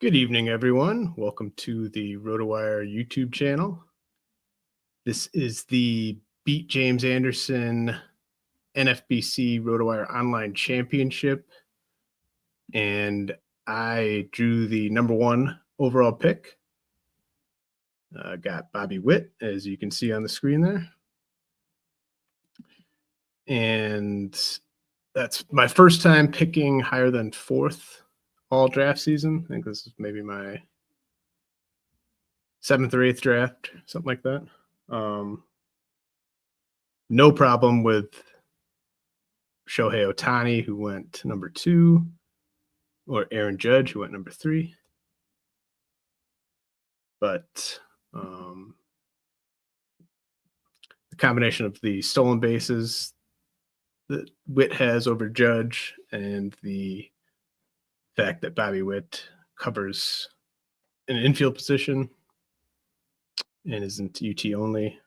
Good evening, everyone. Welcome to the RotoWire YouTube channel. This is the Beat James Anderson NFBC RotoWire Online Championship, and I drew the #1 overall pick. Got Bobby Witt, as you can see on the screen there. And that's my first time picking higher than 4th all draft season. I think this is maybe my 7th or 8th draft, something like that. No problem with Shohei Ohtani, who went #2, or Aaron Judge, who went #3. But the combination of the stolen bases that Witt has over Judge and the fact that Bobby Witt covers an infield position and isn't UT only,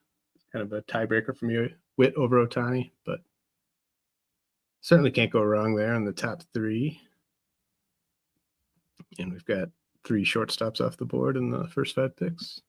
kind of a tiebreaker for me, Witt over Ohtani, but certainly can't go wrong there in the top 3. And we've got 3 shortstops off the board in the first 5 picks.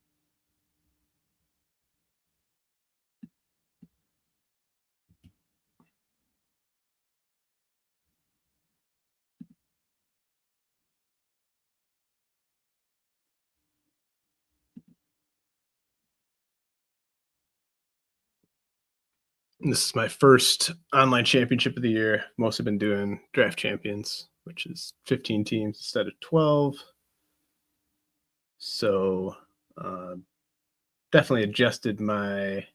And this is my first online championship of the year. Most have been doing draft champions, which is 15 teams instead of 12. So definitely adjusted my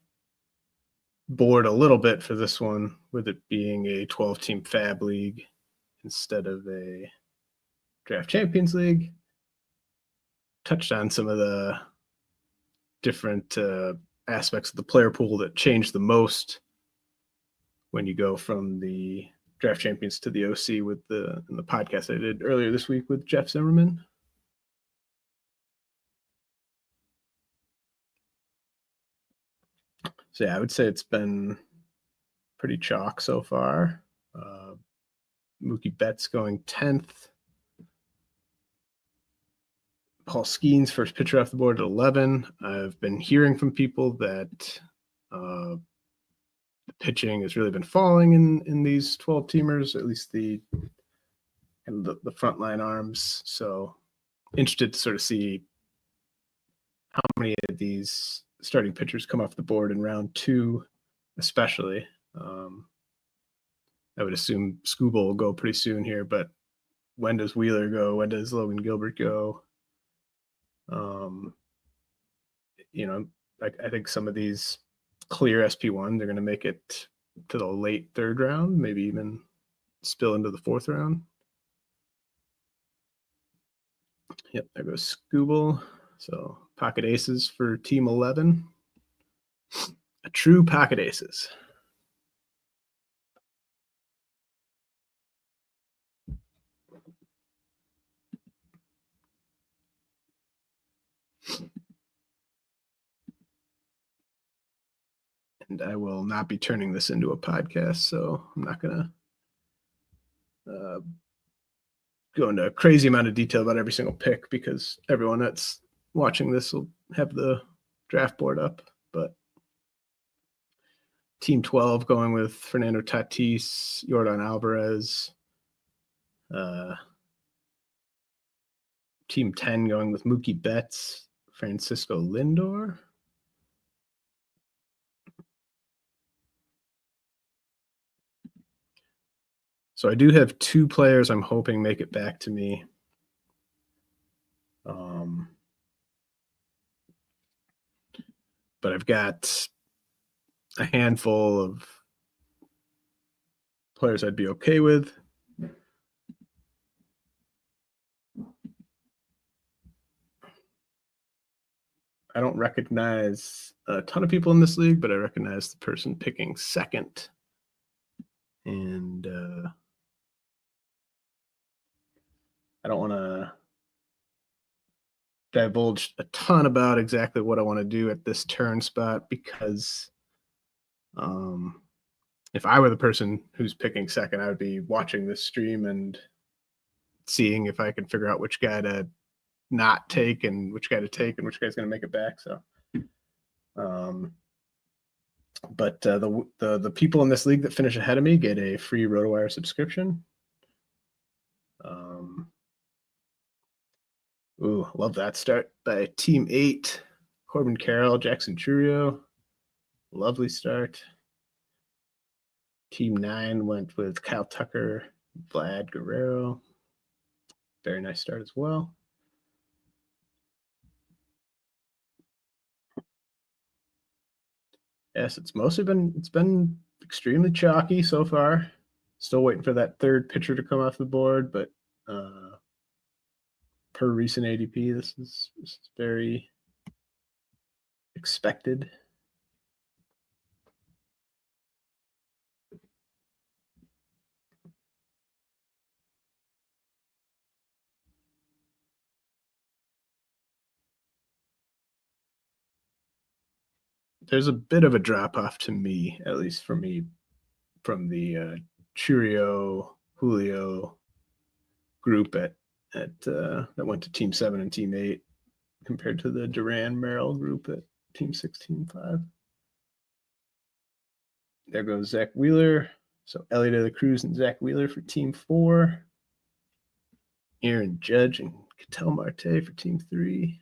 board a little bit for this one, with it being a 12-team fab league instead of a draft champions league. Touched on some of the different aspects of the player pool that changed the most when you go from the draft champions to the OC with in the podcast I did earlier this week with Jeff Zimmerman. So yeah, I would say it's been pretty chalk so far. Mookie Betts going 10th. Paul Skeens, first pitcher off the board at 11. I've been hearing from people that the pitching has really been falling in these 12-teamers, at least the frontline arms. So interested to sort of see how many of these starting pitchers come off the board in round 2, especially. I would assume Skubal will go pretty soon here, but when does Wheeler go? When does Logan Gilbert go? I think some of these clear SP1, they're going to make it to the late 3rd round, maybe even spill into the 4th round. Yep, there goes Skubal. So pocket aces for team 11. A true pocket aces. And I will not be turning this into a podcast, so I'm not going to go into a crazy amount of detail about every single pick, because everyone that's watching this will have the draft board up. But team 12 going with Fernando Tatis, Yordan Alvarez. Team 10 going with Mookie Betts, Francisco Lindor. So I do have 2 players I'm hoping make it back to me. But I've got a handful of players I'd be okay with. I don't recognize a ton of people in this league, but I recognize the person picking second. And I don't want to divulge a ton about exactly what I want to do at this turn spot, because if I were the person who's picking second, I would be watching this stream and seeing if I could figure out which guy to not take and which guy to take and which guy's going to make it back. So, but the people in this league that finish ahead of me get a free RotoWire subscription. Love that start by Team 8. Corbin Carroll, Jackson Churio. Lovely start. Team 9 went with Kyle Tucker, Vlad Guerrero. Very nice start as well. Yes, it's been extremely chalky so far. Still waiting for that third pitcher to come off the board, but per recent ADP, this is very expected. There's a bit of a drop off to me, at least for me, from the Churio, Julio group that went to Team 7 and Team 8 compared to the Duran Merrill group at Team 16-5. There goes Zach Wheeler. So Elliot de la Cruz and Zach Wheeler for Team 4. Aaron Judge and Ketel Marte for Team 3.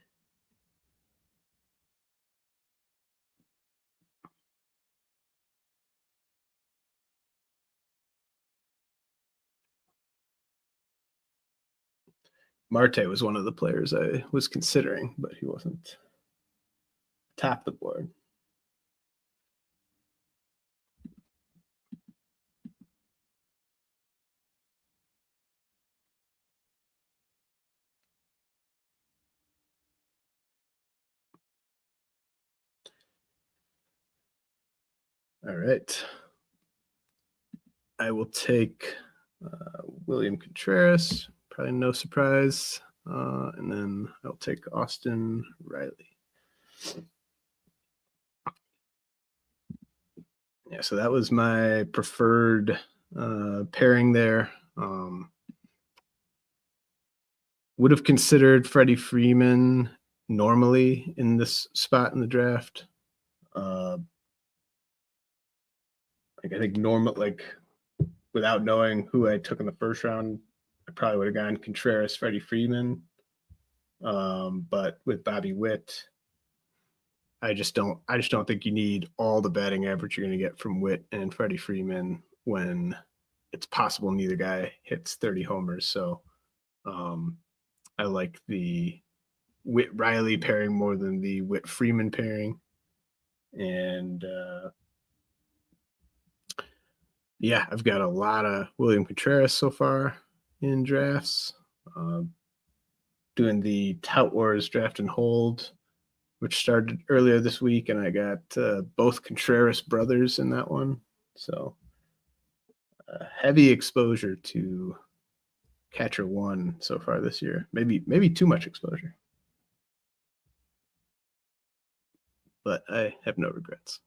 Marte was one of the players I was considering, but he wasn't top the board. All right. I will take William Contreras, probably no surprise. And then I'll take Austin Riley. Yeah, so that was my preferred pairing there. Would have considered Freddie Freeman normally in this spot in the draft. I think without knowing who I took in the first round, I probably would have gone Contreras, Freddie Freeman. But with Bobby Witt, I just don't think you need all the batting average you're going to get from Witt and Freddie Freeman when it's possible neither guy hits 30 homers. So I like the Witt Riley pairing more than the Witt Freeman pairing. And yeah, I've got a lot of William Contreras so far in drafts. Doing the Tout Wars draft and hold, which started earlier this week, and I got both Contreras brothers in that one. So heavy exposure to catcher one so far this year. Maybe too much exposure. But I have no regrets.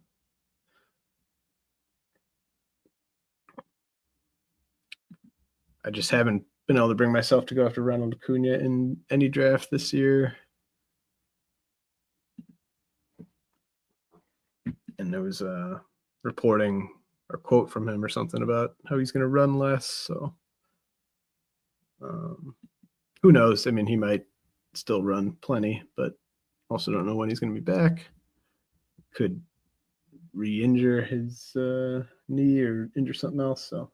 I just haven't been able to bring myself to go after Ronald Acuna in any draft this year. And there was a reporting or quote from him or something about how he's going to run less. So who knows? I mean, he might still run plenty, but also don't know when he's going to be back. Could re-injure his knee or injure something else. So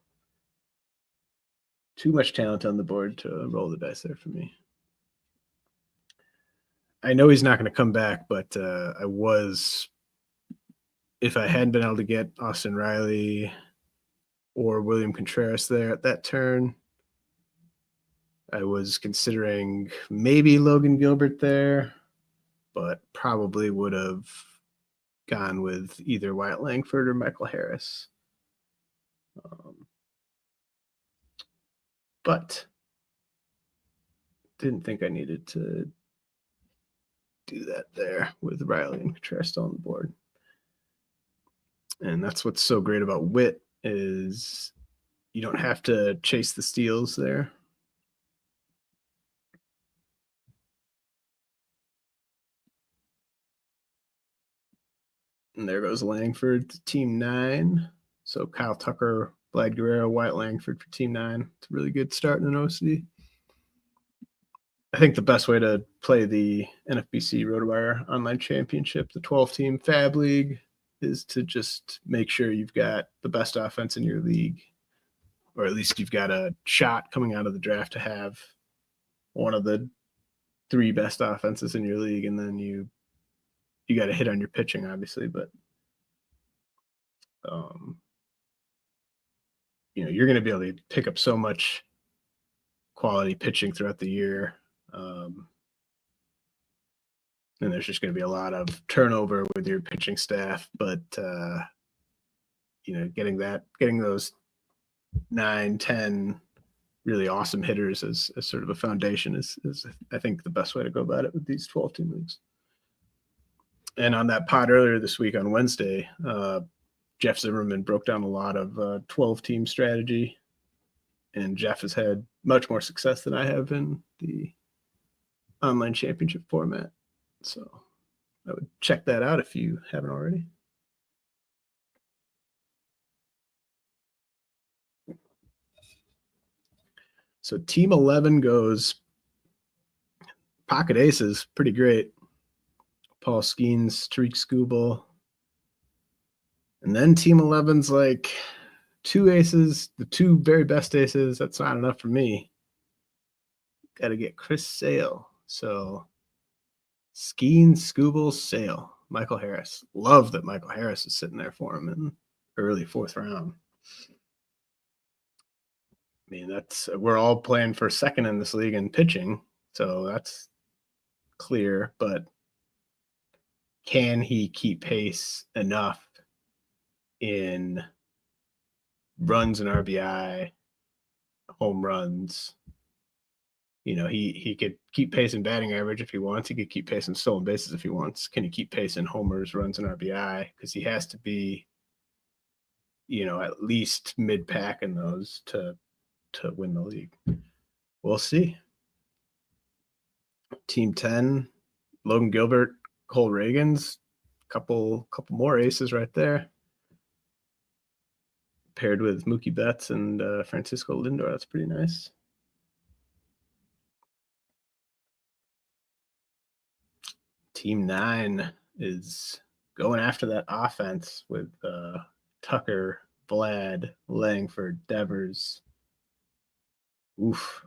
too much talent on the board to roll the dice there for me. I know he's not going to come back, but if I hadn't been able to get Austin Riley or William Contreras there at that turn, I was considering maybe Logan Gilbert there, but probably would have gone with either Wyatt Langford or Michael Harris. But didn't think I needed to do that there with Riley and Contreras on the board. And that's what's so great about Witt is you don't have to chase the steals there. And there goes Langford to team 9. So Kyle Tucker, Vlad Guerrero, Wyatt Langford for team 9. It's a really good start in an OC. I think the best way to play the NFBC RotoWire Online Championship, the 12-team Fab League, is to just make sure you've got the best offense in your league, or at least you've got a shot coming out of the draft to have one of the 3 best offenses in your league, and then you got to hit on your pitching, obviously, but you're going to be able to pick up so much quality pitching throughout the year. And there's just going to be a lot of turnover with your pitching staff, but getting those 9, 10 really awesome hitters as sort of a foundation is I think the best way to go about it with these 12-team leagues. And on that pod earlier this week on Wednesday, Jeff Zimmerman broke down a lot of 12-team strategy, and Jeff has had much more success than I have in the online championship format. So I would check that out if you haven't already. So team 11 goes pocket aces, pretty great. Paul Skeens, Tariq Skubal. And then team 11's like 2 aces, the 2 very best aces. That's not enough for me. Got to get Chris Sale. So Skeens, Skubal, Sale, Michael Harris. Love that Michael Harris is sitting there for him in early 4th round. I mean, we're all playing for second in this league in pitching, so that's clear. But can he keep pace enough in runs and RBI, home runs? He could keep pace in batting average if he wants. He could keep pace in stolen bases if he wants. Can he keep pace in homers, runs, and RBI? Because he has to be, at least mid-pack in those to win the league. We'll see. Team 10, Logan Gilbert, Cole Reagans, couple more aces right there. Paired with Mookie Betts and Francisco Lindor. That's pretty nice. Team 9 is going after that offense with Tucker, Vlad, Langford, Devers. Oof.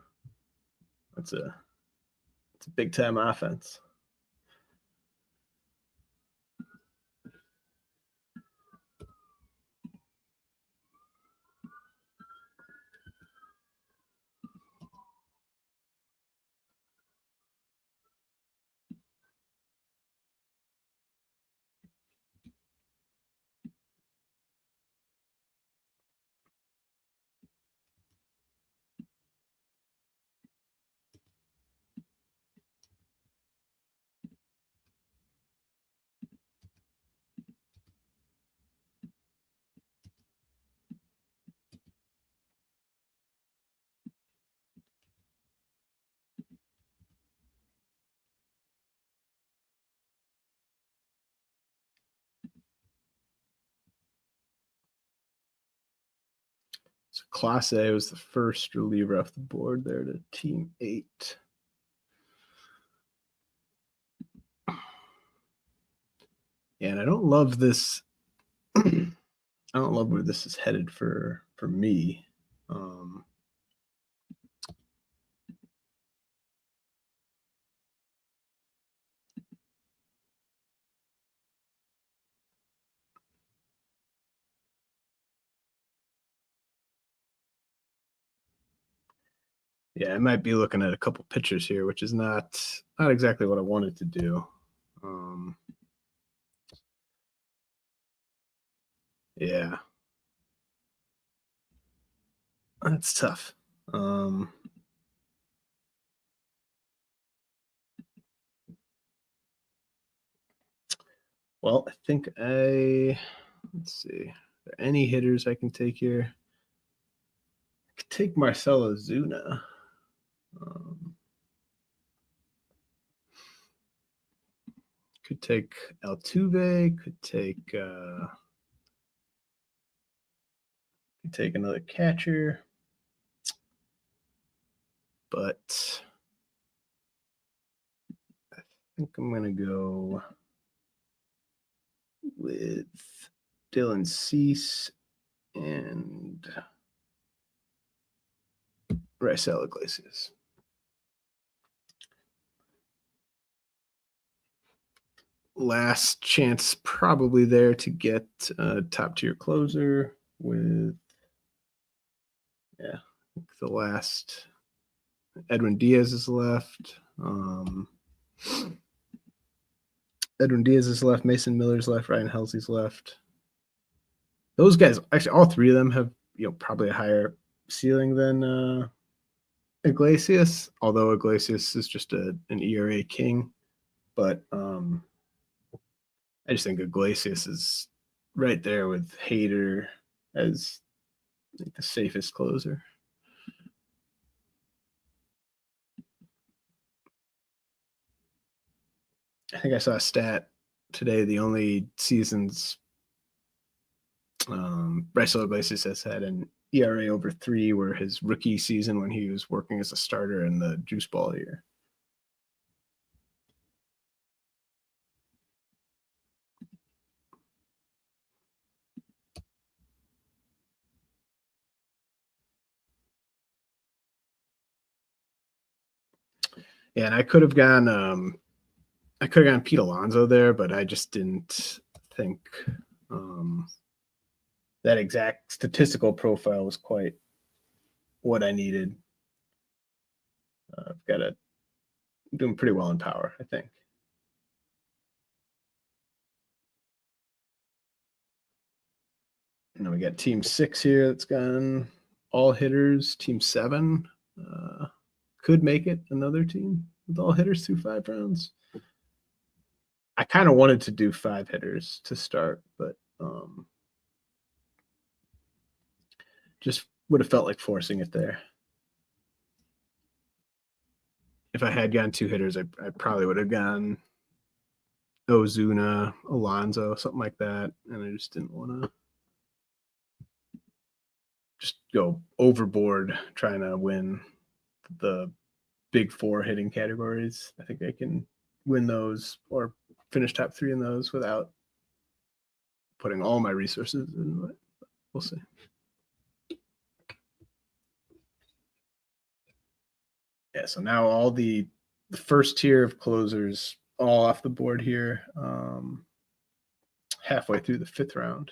It's a big time offense. So Class A was the first reliever off the board there to team 8. Yeah, and I don't love this. I don't love where this is headed for me. Yeah, I might be looking at a couple pitchers here, which is not exactly what I wanted to do. Yeah, that's tough. Well, I think let's see. Are there any hitters I can take here? I could take Marcelo Zuna. Could take Altuve, could take another catcher, but I think I'm gonna go with Dylan Cease and Raisel Iglesias. Last chance probably there to get a top tier closer with, the last Edwin Diaz is left. Edwin Diaz is left. Mason Miller's left. Ryan Helsley's left. Those guys, actually, all three of them have probably a higher ceiling than Iglesias. Although Iglesias is just an ERA king, but I just think Iglesias is right there with Hader as the safest closer. I think I saw a stat today. The only seasons Raisel Iglesias has had an ERA over 3 were his rookie season when he was working as a starter in the juice ball year. Yeah, and I could have gone Pete Alonso there, but I just didn't think that exact statistical profile was quite what I needed. I've got doing pretty well in power, I think. And then we got team 6 here that's gone all hitters. Team 7 could make it another team with all hitters through 5 rounds. I kind of wanted to do 5 hitters to start, but just would have felt like forcing it there. If I had gone 2 hitters, I probably would have gone Ozuna, Alonso, something like that, and I just didn't want to just go overboard trying to win the big 4 hitting categories. I think I can win those or finish top 3 in those without putting all my resources into it. We'll see. Yeah, so now all the first tier of closers all off the board here, halfway through the 5th round.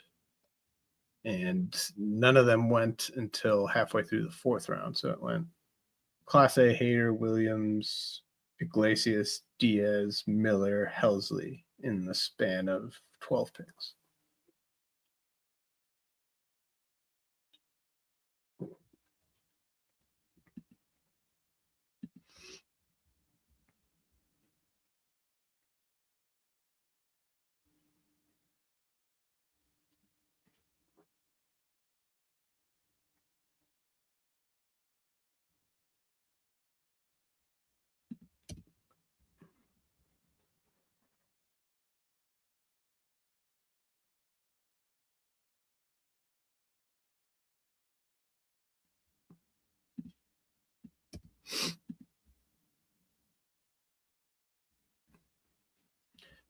And none of them went until halfway through the 4th round. So it went Class A, Hader, Williams, Iglesias, Diaz, Miller, Helsley in the span of 12 picks.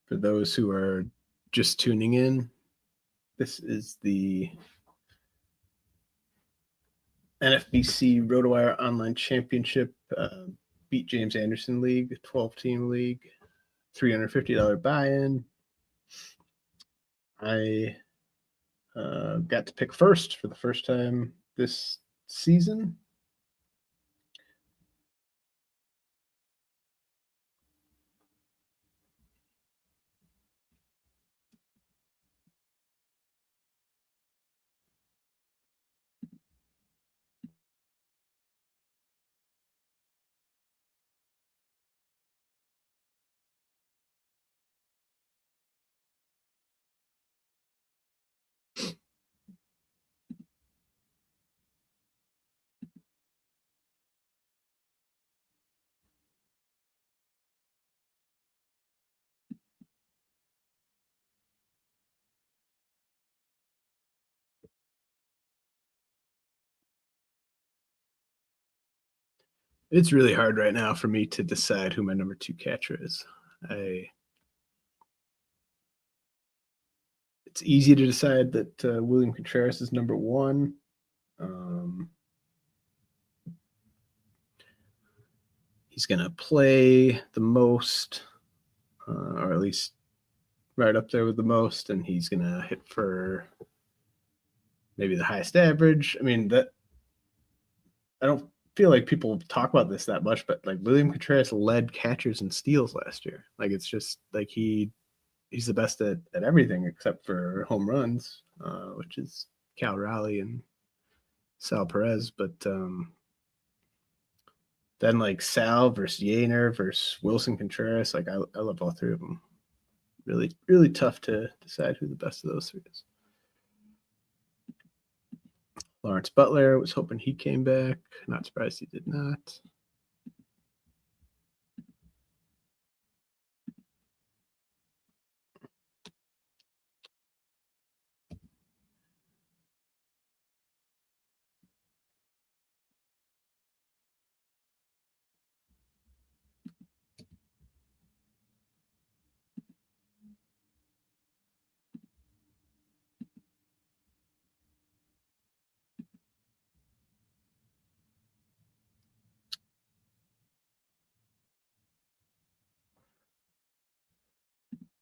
For those who are just tuning in, this is the NFBC RotoWire Online Championship Beat James Anderson League, 12-team league, $350 buy-in. I got to pick first for the first time this season. It's really hard right now for me to decide who my number 2 catcher is. It's easy to decide that William Contreras is number 1. He's going to play the most, or at least right up there with the most, and he's going to hit for maybe the highest average. I mean, that I don't feel like people talk about this that much, but like William Contreras led catchers in steals last year. Like it's just like he's the best at everything except for home runs, which is Cal Raleigh and Sal Perez. But then like Sal versus Yainer versus Wilson Contreras, like I love all 3 of them. Really, really tough to decide who the best of those 3 is. Lawrence Butler, was hoping he came back. Not surprised he did not.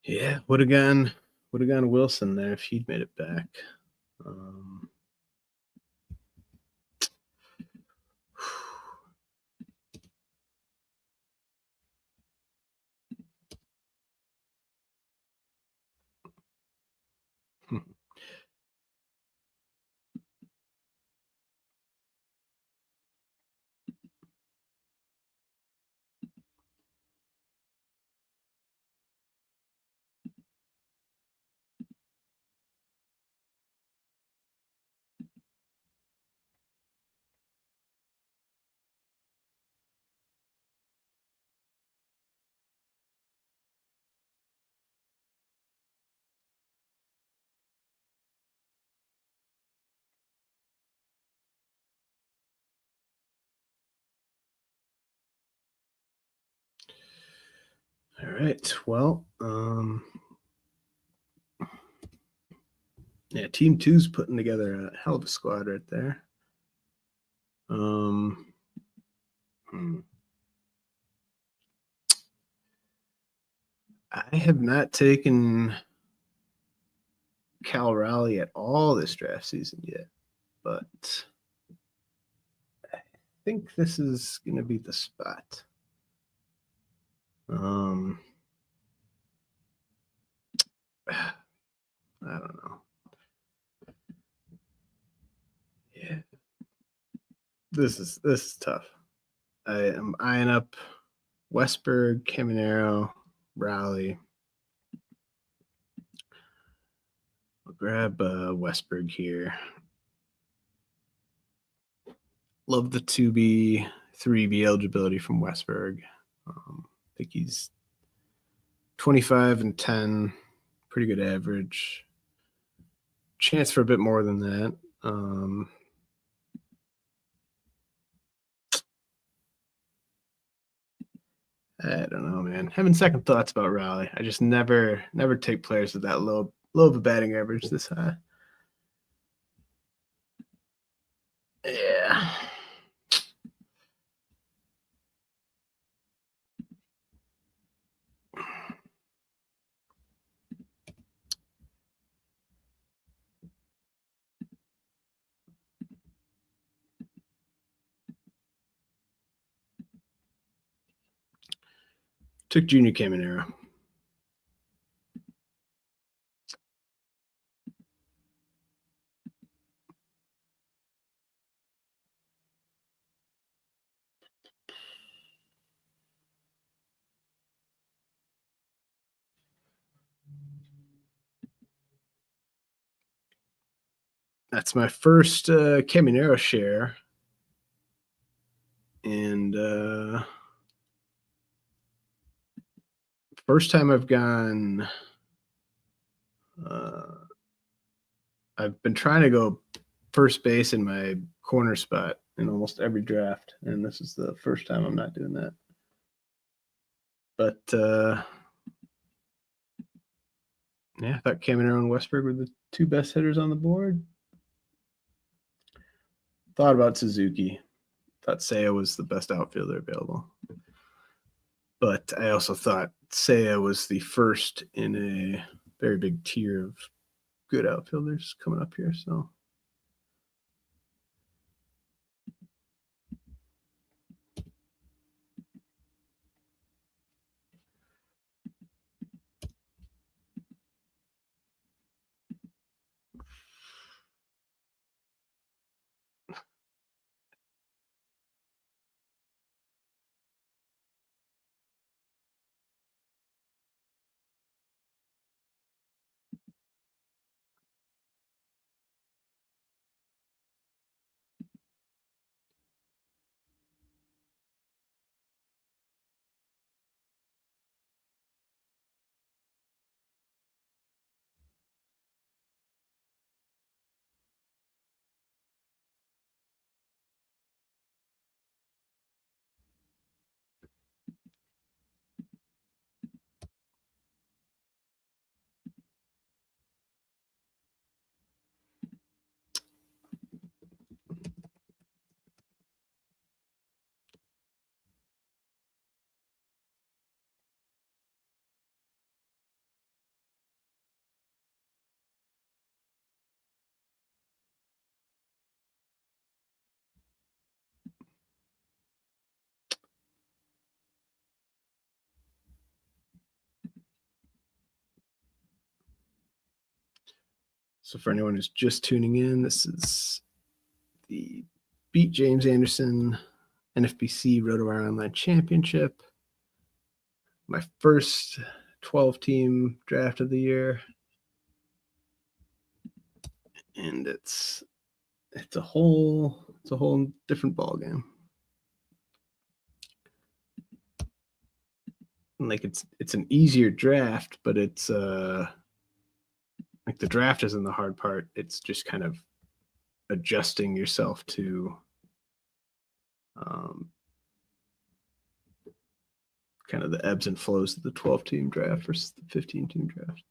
Yeah, would have gone Wilson there if he'd made it back. All right. Well, yeah, Team 2's putting together a hell of a squad right there. I have not taken Cal Raleigh at all this draft season yet, but I think this is going to be the spot. I don't know. Yeah, this is tough. I am eyeing up Westberg, Caminero, Raleigh. I'll grab Westberg here. Love the 2B, 3B eligibility from Westberg. I think he's 25 and 10, pretty good average. Chance for a bit more than that. I don't know, man. Having second thoughts about Raleigh. I just never take players with that low of a batting average this high. Yeah. Took Junior Caminero. That's my first Caminero share. And first time I've gone, I've been trying to go first base in my corner spot in almost every draft, and this is the first time I'm not doing that. But yeah, I thought Cameron and Westberg were the two best hitters on the board. Thought about Suzuki. Thought Seiya was the best outfielder available. But I also thought Seiya was the first in a very big tier of good outfielders coming up here. So for anyone who's just tuning in, this is the Beat James Anderson NFBC RotoWire Online Championship. My first 12-team draft of the year. And it's a whole different ballgame. Like it's an easier draft, but it's like the draft isn't the hard part. It's just kind of adjusting yourself to kind of the ebbs and flows of the 12-team draft versus the 15-team draft.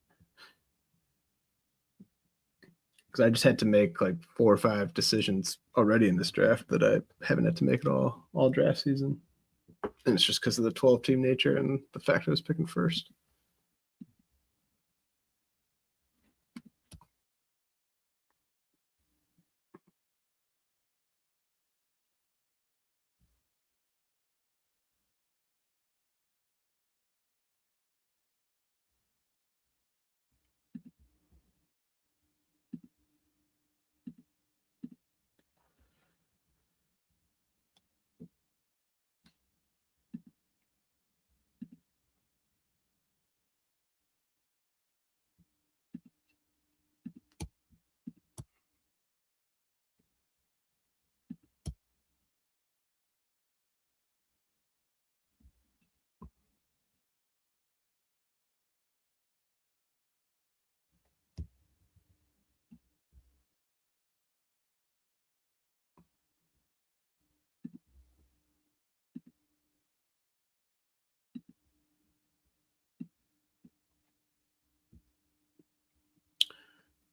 Because I just had to make like 4 or 5 decisions already in this draft that I haven't had to make at all draft season. And it's just because of the 12-team nature and the fact I was picking first.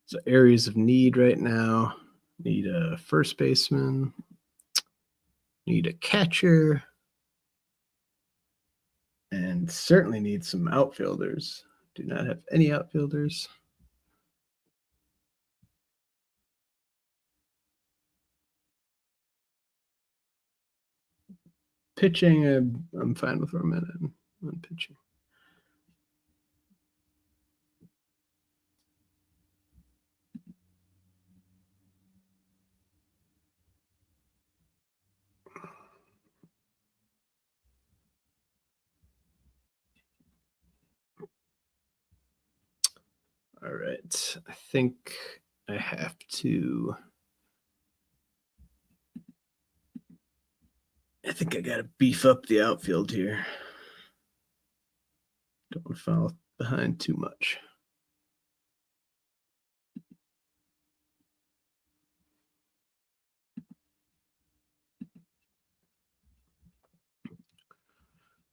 So areas of need right now: need a first baseman, need a catcher, and certainly need some outfielders. Do not have any outfielders. Pitching, I'm fine with where I'm at on pitching. All right. I think I have to. I think I got to beef up the outfield here. Don't want to fall behind too much.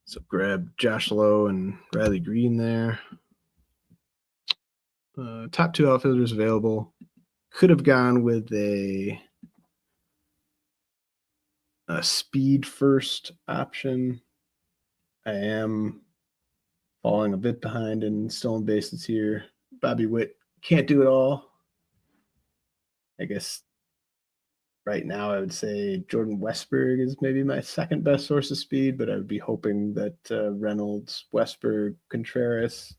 So grab Josh Lowe and Riley Green there. Top two outfielders available. Could have gone with a speed first option. I am falling a bit behind in stolen bases here. Bobby Witt can't do it all. I guess right now I would say Jordan Westberg is maybe my second best source of speed, but I would be hoping that Reynolds, Westberg, Contreras,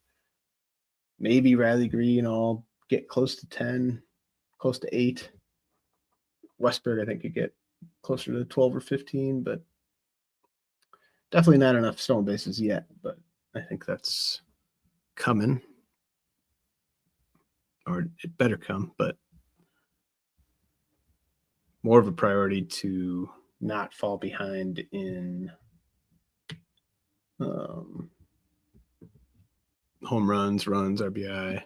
maybe Riley Green all get close to 10, close to 8. Westberg, I think, could get closer to 12 or 15, but definitely not enough stolen bases yet. But I think that's coming, or it better come, but more of a priority to not fall behind in home runs, RBI.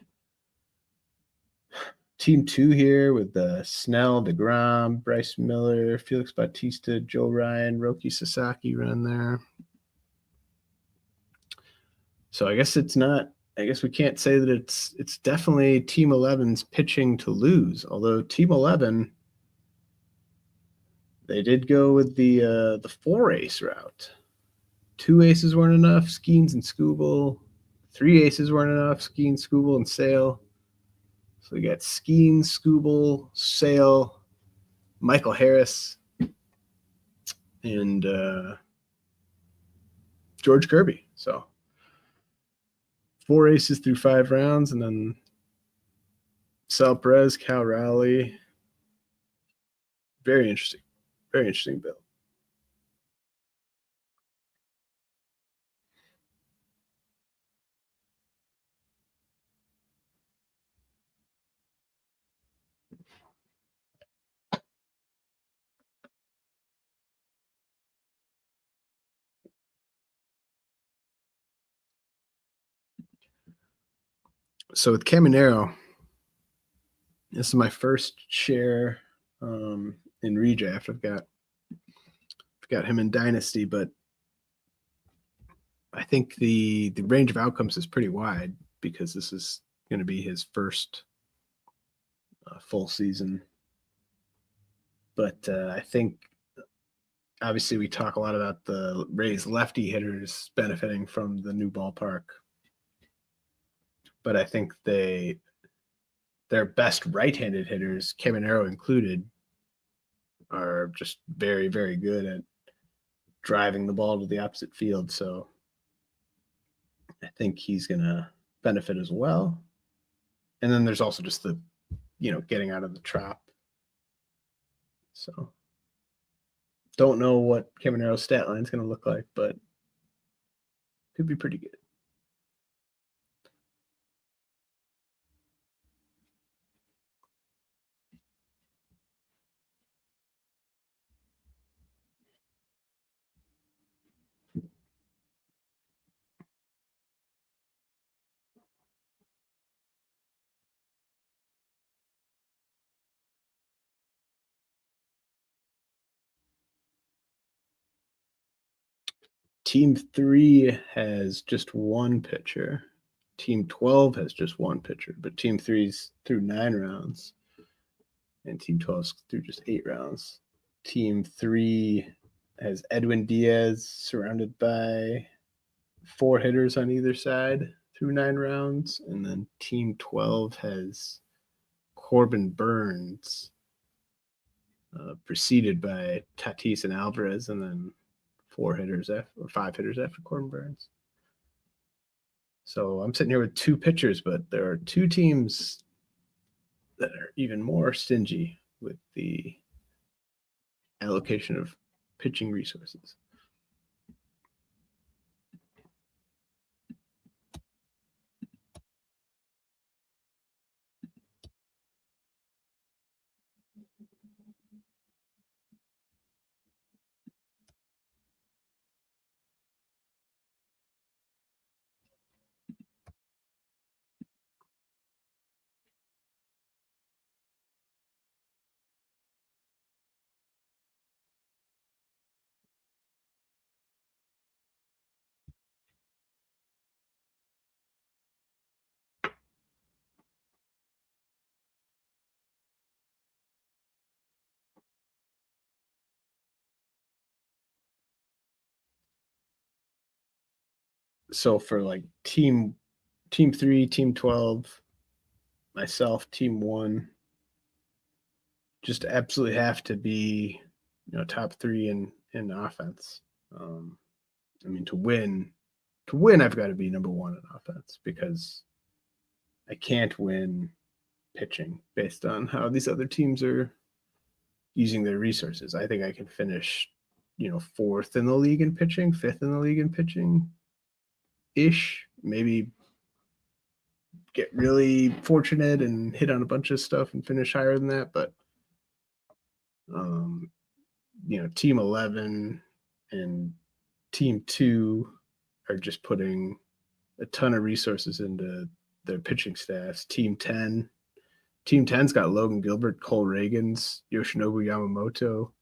Team 2 here with Snell, DeGrom, Bryce Miller, Felix Bautista, Joe Ryan, Roki Sasaki run there. So I guess it's not. I guess we can't say that it's definitely Team 11's pitching to lose. Although Team 11, they did go with the 4-ace route. 2 aces weren't enough, Skeens and Skubal. 3 aces weren't enough, Skeens, Skubal, and Sale. So we got Skeens, Skubal, Sale, Michael Harris, and George Kirby. So 4 aces through 5 rounds, and then Sal Perez, Cal Raleigh. Very interesting. Very interesting build. So with Caminero, this is my first share in redraft. I've got him in Dynasty, but I think the range of outcomes is pretty wide because this is going to be his first full season. But I think obviously we talk a lot about the Rays lefty hitters benefiting from the new ballpark, but I think their best right-handed hitters, Caminero included, are just very, very good at driving the ball to the opposite field. So I think he's going to benefit as well. And then there's also just the, getting out of the trap. So don't know what Caminero's stat line is going to look like, but could be pretty good. Team 3 has just one pitcher. Team 12 has just one pitcher, but Team 3's through 9 rounds, and Team 12's through just 8 rounds. Team 3 has Edwin Diaz surrounded by 4 hitters on either side through 9 rounds, and then Team 12 has Corbin Burns preceded by Tatis and Alvarez, and then 5 hitters after Corbin Burns. So I'm sitting here with 2 pitchers, but there are 2 teams that are even more stingy with the allocation of pitching resources. So for like team 3, team 12, myself, team 1, just absolutely have to be, top 3 in offense. I mean, to win, I've got to be number 1 in offense, because I can't win pitching based on how these other teams are using their resources. I think I can finish, 4th in the league in pitching, 5th in the league in pitching ish, maybe get really fortunate and hit on a bunch of stuff and finish higher than that. But, team 11 and team 2 are just putting a ton of resources into their pitching staffs. Team 10's got Logan Gilbert, Cole Reagans, Yoshinobu Yamamoto,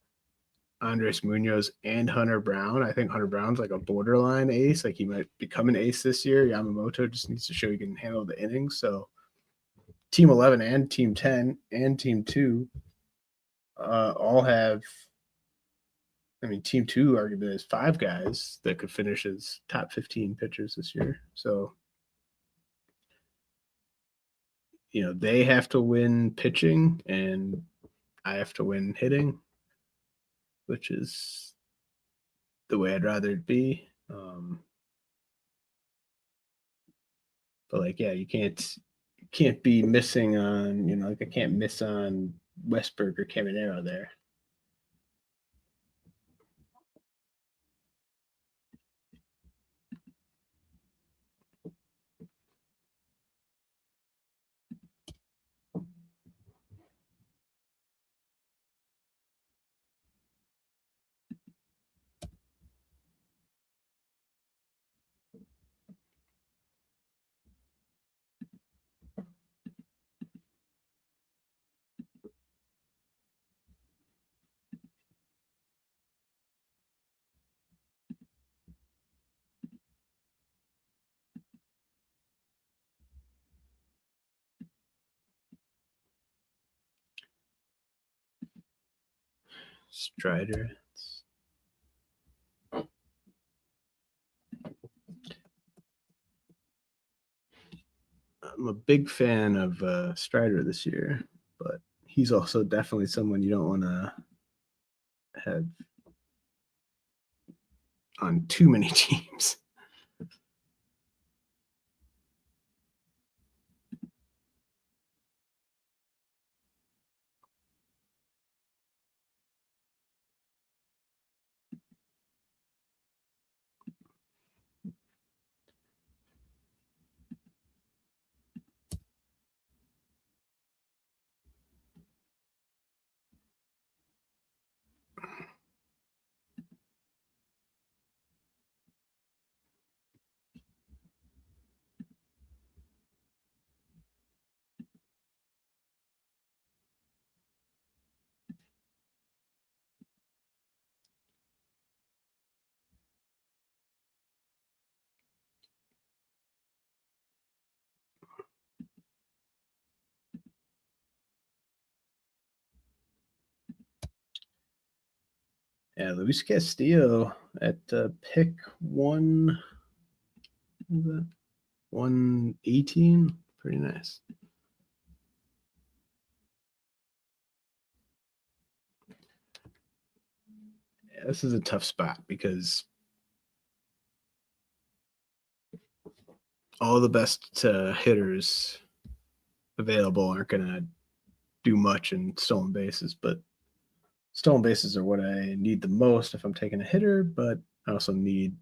Andres Munoz, and Hunter Brown. I think Hunter Brown's like a borderline ace. Like, he might become an ace this year. Yamamoto just needs to show he can handle the innings. So team 11 and team 10 and team 2 all have, I mean, team 2 arguably has 5 guys that could finish as top 15 pitchers this year. So, they have to win pitching and I have to win hitting, which is the way I'd rather it be. But like, yeah, you can't be missing on, like I can't miss on Westberg or Caminero there. Strider. I'm a big fan of Strider this year, but he's also definitely someone you don't want to have on too many teams. Yeah, Luis Castillo at pick 118. Pretty nice. Yeah, this is a tough spot because all the best hitters available aren't going to do much in stolen bases, but stolen bases are what I need the most if I'm taking a hitter, but I also need,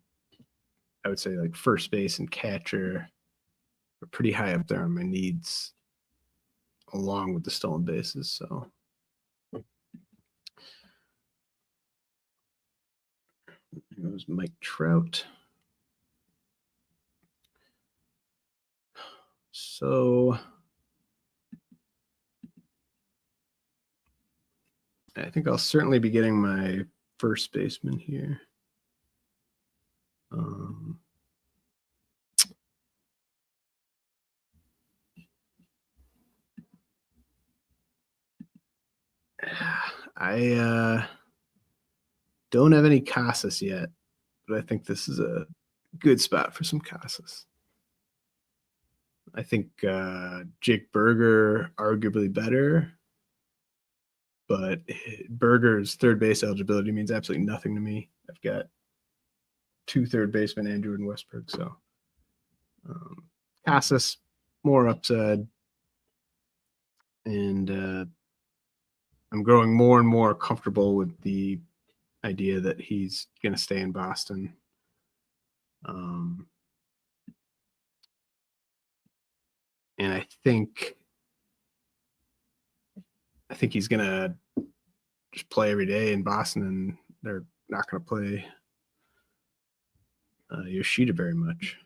I would say, like first base and catcher are pretty high up there on my needs along with the stolen bases. So it was Mike Trout. So I think I'll certainly be getting my first baseman here. I don't have any Casas yet, but I think this is a good spot for some Casas. I think Jake Berger arguably better, but Berger's third base eligibility means absolutely nothing to me. I've got 2 third basemen and Jordan Westberg, so Casas more upside, and I'm growing more and more comfortable with the idea that he's going to stay in Boston. And I think he's going to just play every day in Boston, and they're not going to play Yoshida very much.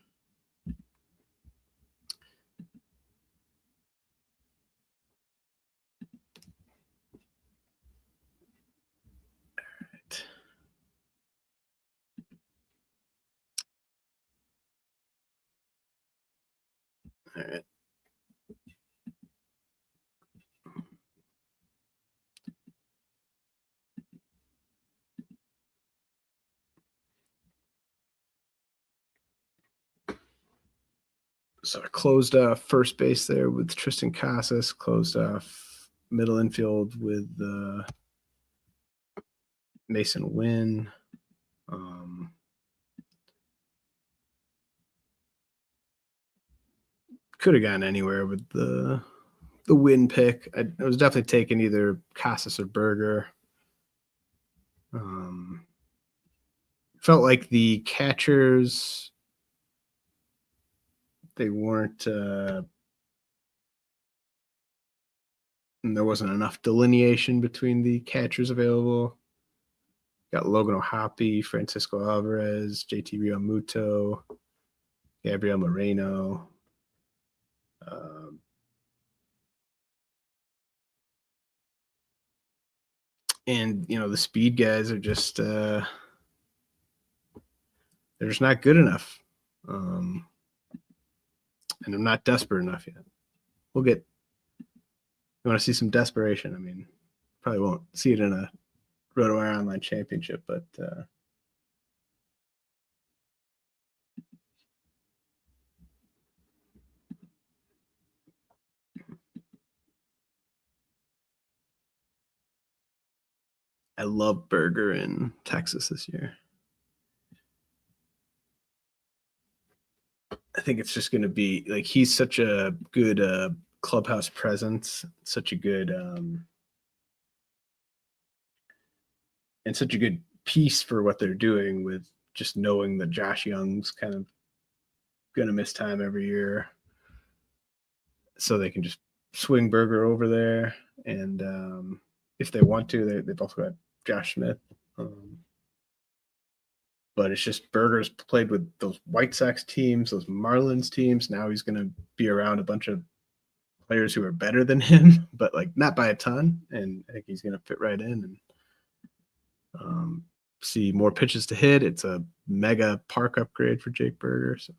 All right. So I closed off first base there with Tristan Casas, closed off middle infield with Mason Wynn. Could have gone anywhere with the Wynn pick. I was definitely taking either Casas or Berger. Felt like the catchers, they weren't and there wasn't enough delineation between the catchers available. Got Logan O'Hoppe, Francisco Alvarez, JT Realmuto, Gabriel Moreno. And the speed guys are just they're just not good enough. And I'm not desperate enough yet. You want to see some desperation? I mean, probably won't see it in a RotoWire Online Championship, but I love Berger in Texas this year. I think it's just going to be like he's such a good clubhouse presence, such a good and such a good piece for what they're doing, with just knowing that Josh Young's kind of going to miss time every year, so they can just swing Berger over there, and if they want to, they've also got Josh Smith. But it's just Berger's played with those White Sox teams, those Marlins teams. Now he's going to be around a bunch of players who are better than him, but like not by a ton. And I think he's going to fit right in and see more pitches to hit. It's a mega park upgrade for Jake Berger. So.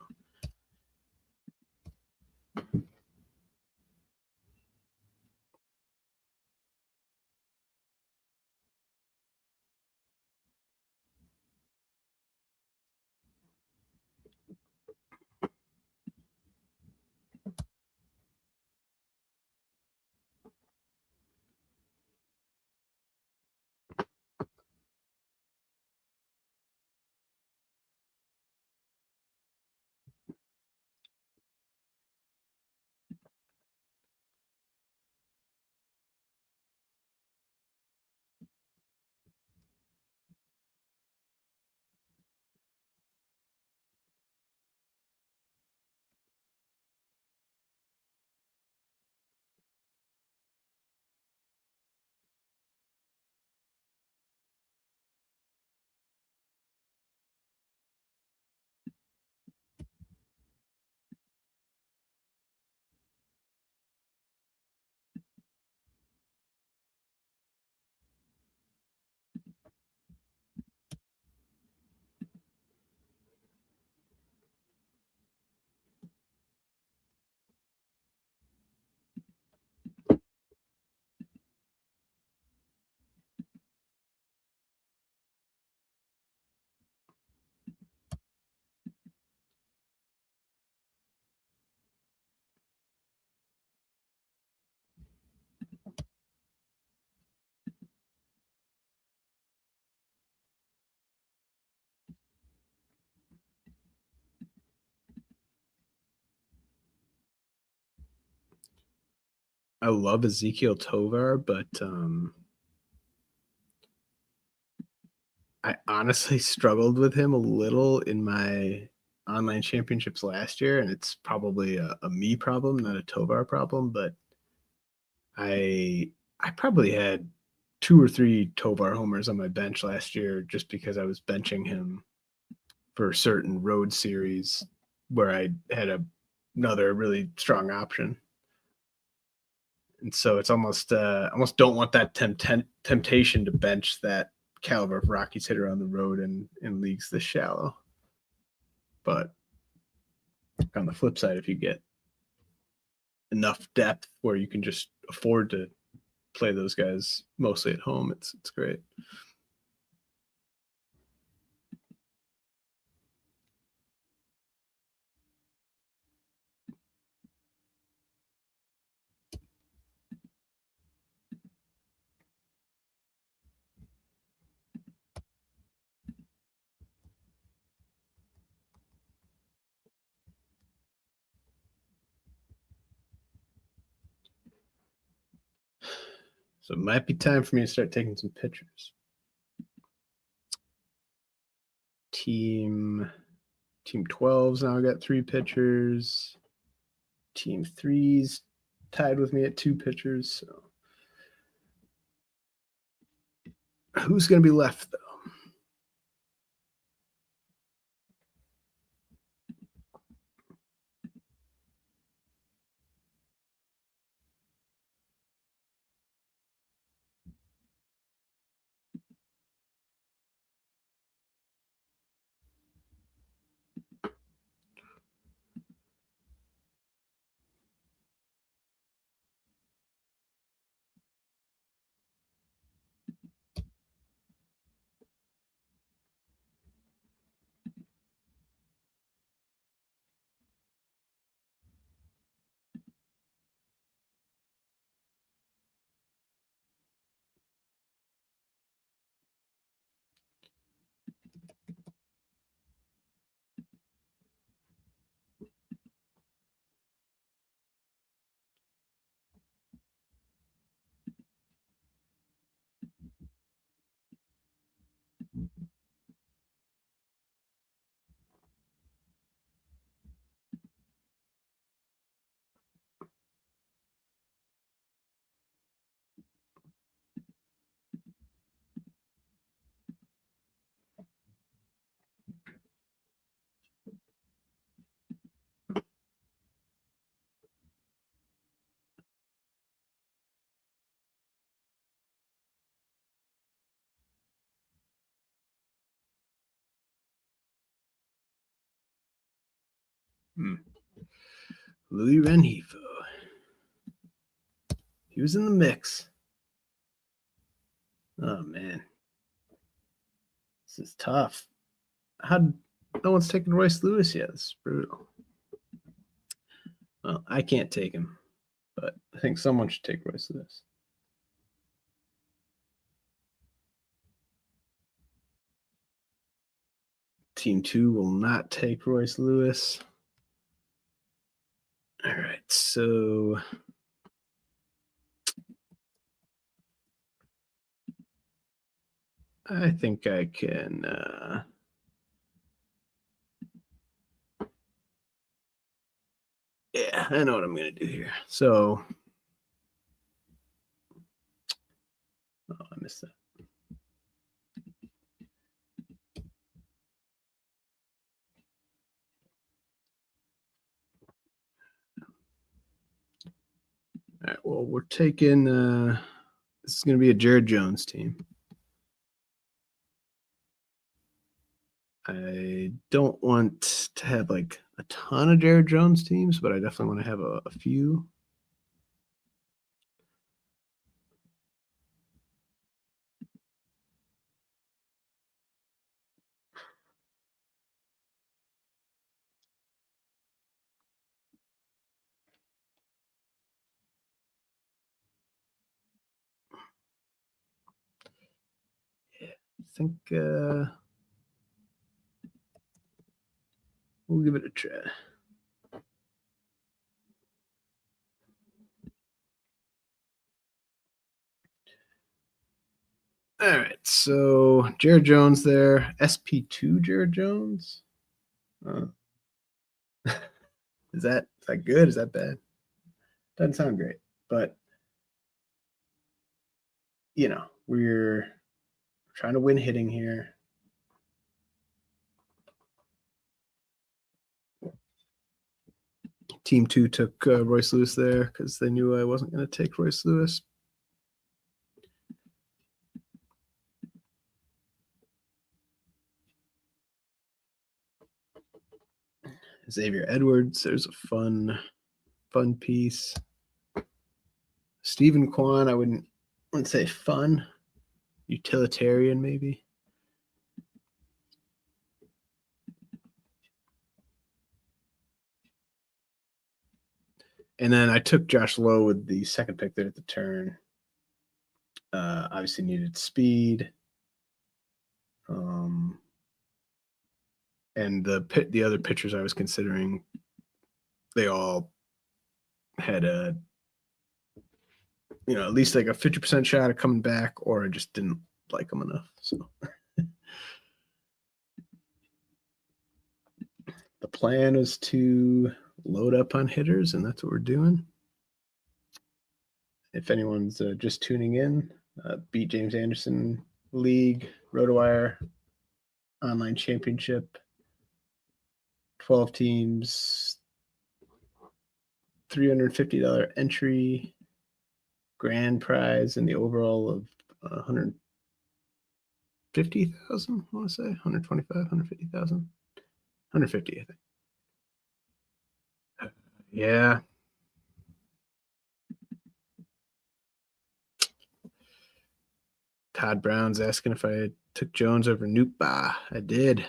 I love Ezekiel Tovar, but I honestly struggled with him a little in my online championships last year, and it's probably a me problem, not a Tovar problem. But I probably had 2 or 3 Tovar homers on my bench last year just because I was benching him for certain road series where I had another really strong option. And so it's almost don't want that temptation to bench that caliber of Rockies hitter on the road in leagues this shallow. But on the flip side, if you get enough depth where you can just afford to play those guys mostly at home, it's great. So it might be time for me to start taking some pitchers. Team 12's now got 3 pitchers. Team 3's tied with me at 2 pitchers. So who's going to be left, though? Louis Renifo. He was in the mix. Oh, man. This is tough. No one's taken Royce Lewis yet. This is brutal. Well, I can't take him, but I think someone should take Royce Lewis. Team 2 will not take Royce Lewis. All right, so I think I can yeah, I know what I'm going to do here. So, oh, I missed that. All right, well, we're taking this is going to be a Jared Jones team. I don't want to have like a ton of Jared Jones teams, but I definitely want to have a few. Yeah, I think we'll give it a try. All right, so Jared Jones there, SP2 Jared Jones. Is that good? Is that bad? Doesn't sound great, but we're trying to win hitting here. Team 2 took Royce Lewis there because they knew I wasn't going to take Royce Lewis. Xavier Edwards, there's a fun piece. Stephen Kwan, I wouldn't say fun. Utilitarian, maybe. And then I took Josh Lowe with the second pick there at the turn. Obviously needed speed. And the other pitchers I was considering, they all had at least like a 50% shot of coming back, or I just didn't like them enough. So the plan was to load up on hitters, and that's what we're doing. If anyone's just tuning in, Beat James Anderson League, RotoWire Online Championship, 12 teams, $350 entry, grand prize in the overall of 150,000. I want to say 125, 150,000, 150, I think. Yeah. Todd Brown's asking if I took Jones over Nootbaugh. I did.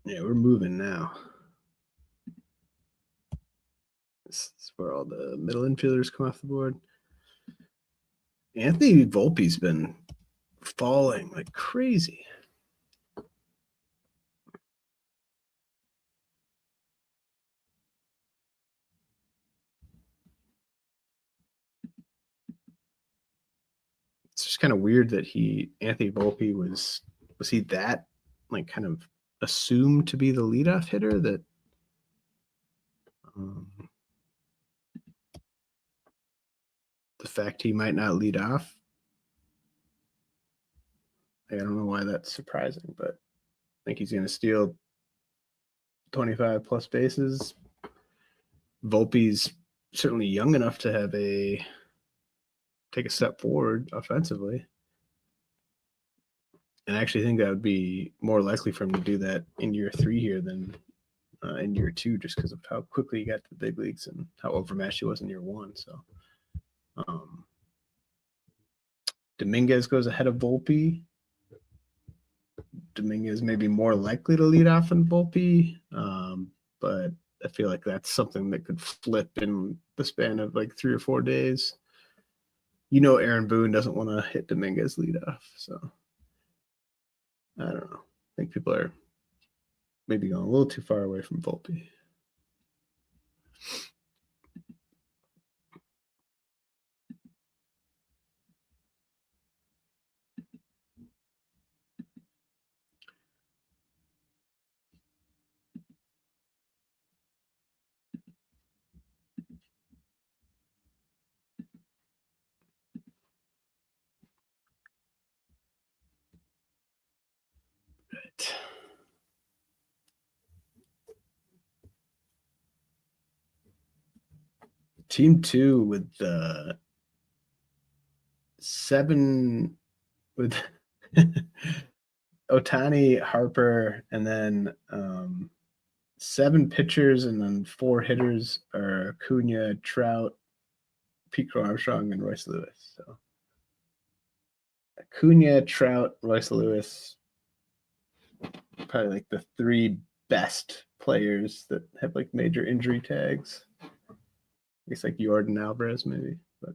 Yeah, we're moving now. This is where all the middle infielders come off the board. Anthony Volpe's been falling like crazy. It's just kind of weird that Anthony Volpe was he that like kind of assumed to be the leadoff hitter that the fact he might not lead off. I don't know why that's surprising, but I think he's going to steal 25 plus bases. Volpe's certainly young enough to have take a step forward offensively. And I actually think that would be more likely for him to do that in year 3 here than in year 2, just because of how quickly he got to the big leagues and how overmatched he was in year 1. So Dominguez goes ahead of Volpe. Dominguez may be more likely to lead off than Volpe, but I feel like that's something that could flip in the span of like 3 or 4 days. Aaron Boone doesn't want to hit Dominguez lead off, so I don't know. I think people are maybe going a little too far away from Volpe. Team 2 with the 7 with Otani, Harper, and then 7 pitchers and then 4 hitters are Acuna, Trout, Pete Crow Armstrong, and Royce Lewis. So Acuna, Trout, Royce Lewis, probably like the 3 best players that have like major injury tags. I guess like Jordan Alvarez maybe, but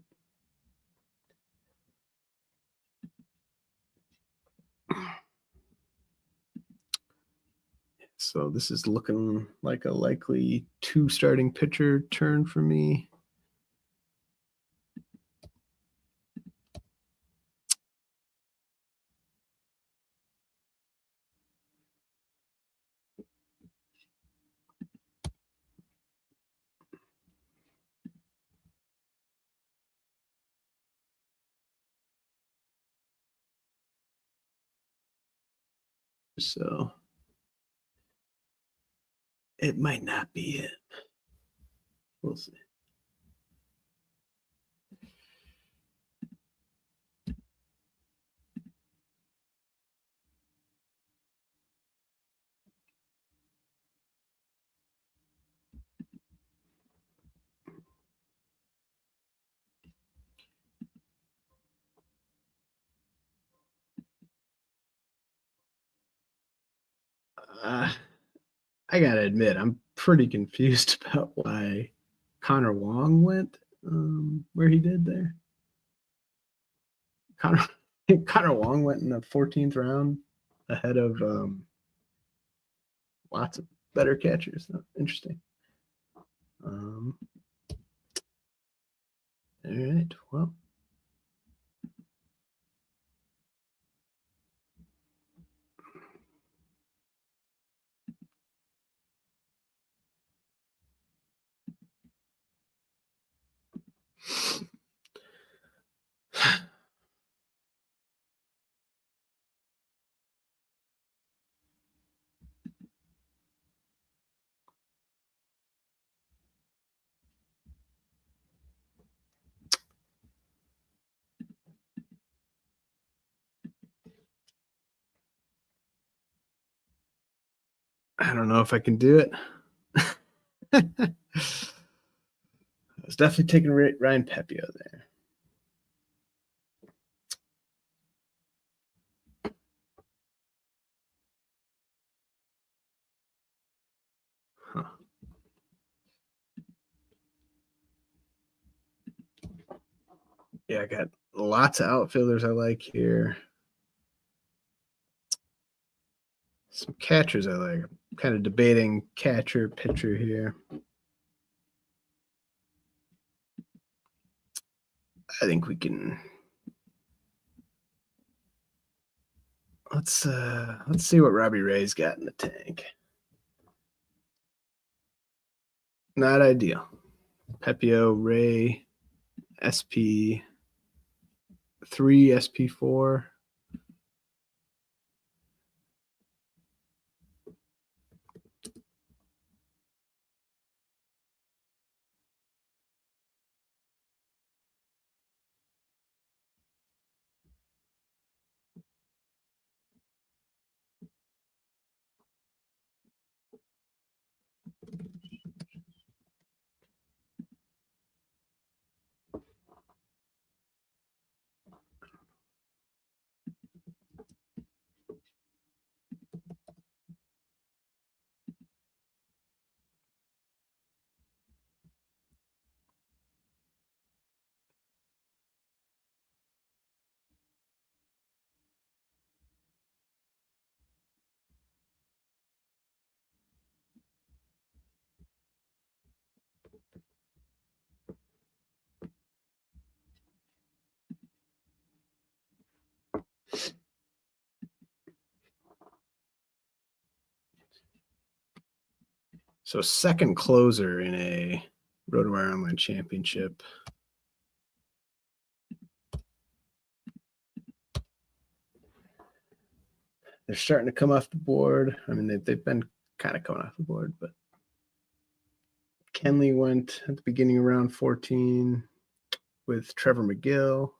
so this is looking like a likely 2 starting pitcher turn for me. So it might not be it. We'll see. I gotta admit, I'm pretty confused about why Connor Wong went where he did there. Connor Wong went in the 14th round ahead of lots of better catchers. Interesting. All right. Well. I don't know if I can do it. I was definitely taking Ryan Pepio there. Huh. Yeah, I got lots of outfielders I like here. Some catchers I like. I'm kind of debating catcher, pitcher here. I think we can. Let's see what Robbie Ray's got in the tank. Not ideal. Pepio, Ray, SP3, SP4. So second closer in a RotoWire Online Championship. They're starting to come off the board. I mean, they've been kind of coming off the board, but Kenley went at the beginning of round 14 with Trevor McGill.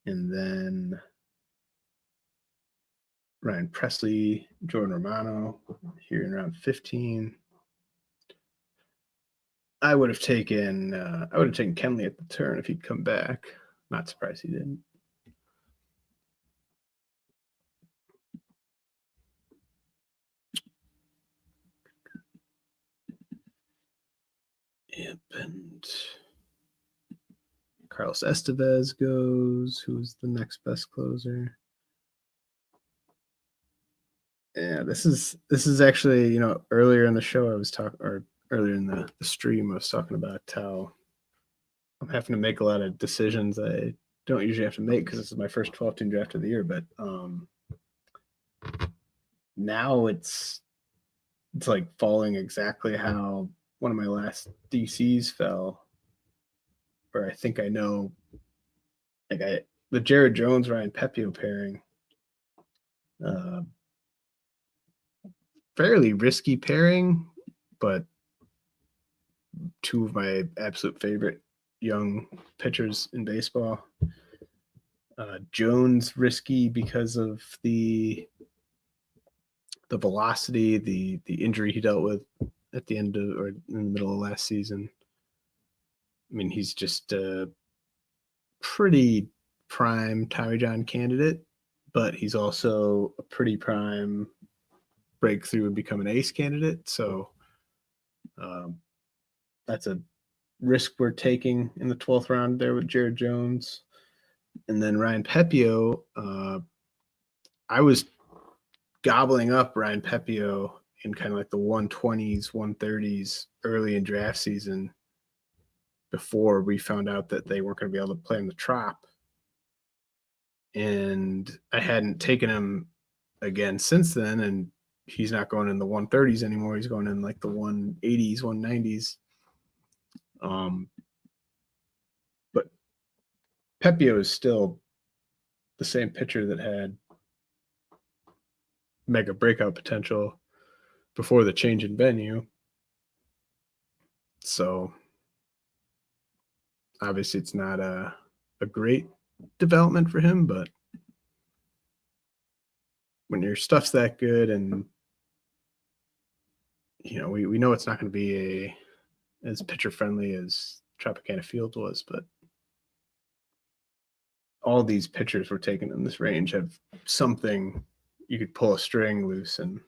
And then Ryan Presley, Jordan Romano here in round 15. I would have taken Kenley at the turn if he'd come back. Not surprised he didn't. Yep, and Carlos Estevez goes. Who's the next best closer? Yeah, this is actually, earlier in the show I was talking, or earlier in the stream I was talking about how I'm having to make a lot of decisions I don't usually have to make because this is my first 12-team draft of the year. But now it's like falling exactly how one of my last DCs fell, where I think I know, the Jared Jones Ryan Pepio pairing, fairly risky pairing, but two of my absolute favorite young pitchers in baseball. Jones risky because of the velocity, the injury he dealt with at the end of, or in the middle of last season. I mean, he's just a pretty prime Tommy John candidate, but he's also a pretty prime breakthrough and become an ace candidate. So that's a risk we're taking in the 12th round there with Jared Jones. And then Ryan Pepio, I was gobbling up Ryan Pepio in kind of like the 120s, 130s early in draft season before we found out that they weren't going to be able to play in the Trop. And I hadn't taken him again since then, and he's not going in the 130s anymore. He's going in like the 180s, 190s. But Pepio is still the same pitcher that had mega breakout potential before the change in venue. So obviously it's not a great development for him, but when your stuff's that good, and we know it's not going to be as pitcher friendly as Tropicana Field was, but all these pitchers we're taking in this range have something you could pull a string loose and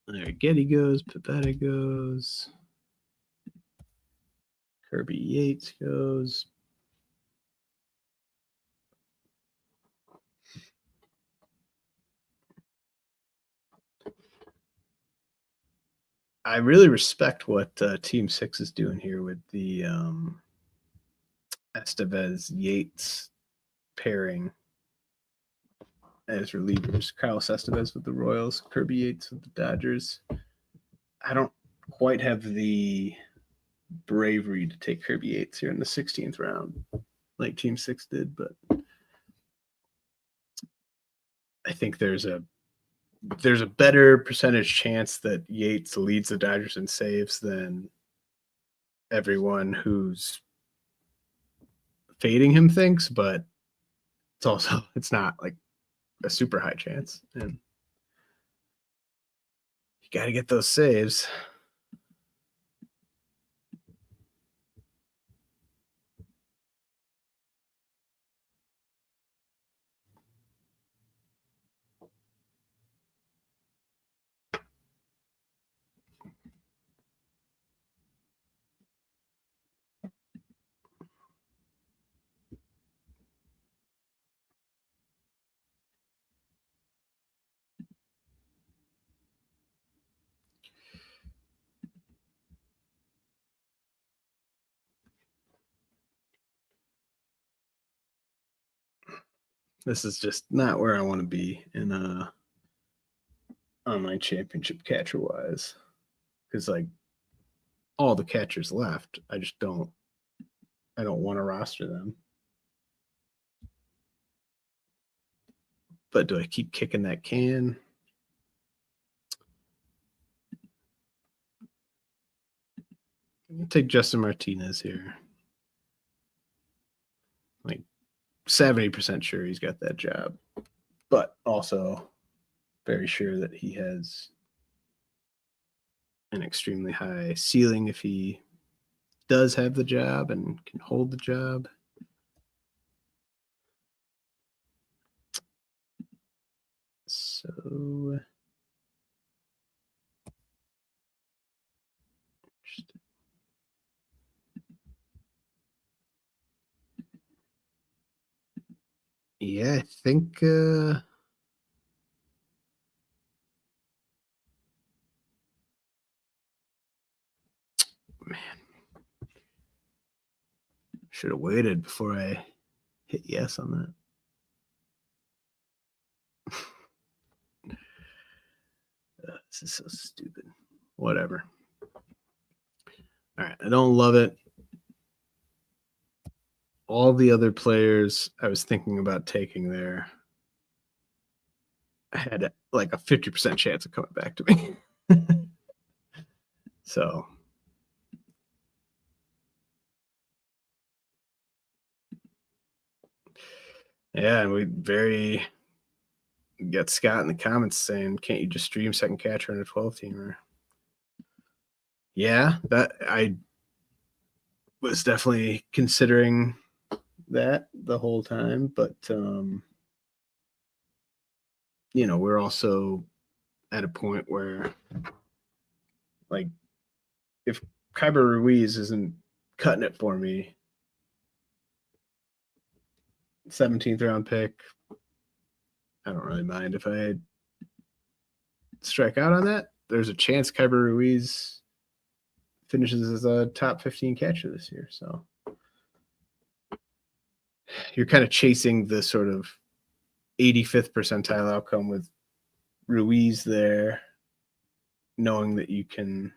there Getty goes, Pivetta goes, Kirby Yates goes. I really respect what Team 6 is doing here with the Estevez Yates pairing as relievers. Carlos Estevez with the Royals, Kirby Yates with the Dodgers. I don't quite have the bravery to take Kirby Yates here in the 16th round like Team 6 did, but I think there's a better percentage chance that Yates leads the Dodgers in saves than everyone who's fading him thinks, but it's not like a super high chance. And you got to get those saves. This is just not where I want to be in a online championship catcher wise, because like all the catchers left, I don't want to roster them. But do I keep kicking that can? I'll take Justin Martinez here. Like 70% sure he's got that job, but also very sure that he has an extremely high ceiling if he does have the job and can hold the job. So yeah, I think man, should have waited before I hit yes on that. This is so stupid. Whatever. All right, I don't love it. All the other players I was thinking about taking there, I had like a 50% chance of coming back to me. So yeah, and we got Scott in the comments saying, can't you just stream second catcher in a 12-teamer? Yeah, that I was definitely considering that the whole time, but we're also at a point where like if Kyber Ruiz isn't cutting it for me, 17th round pick, I don't really mind if I strike out on that. There's a chance Kyber Ruiz finishes as a top 15 catcher this year. So you're kind of chasing the sort of 85th percentile outcome with Ruiz there, knowing that you can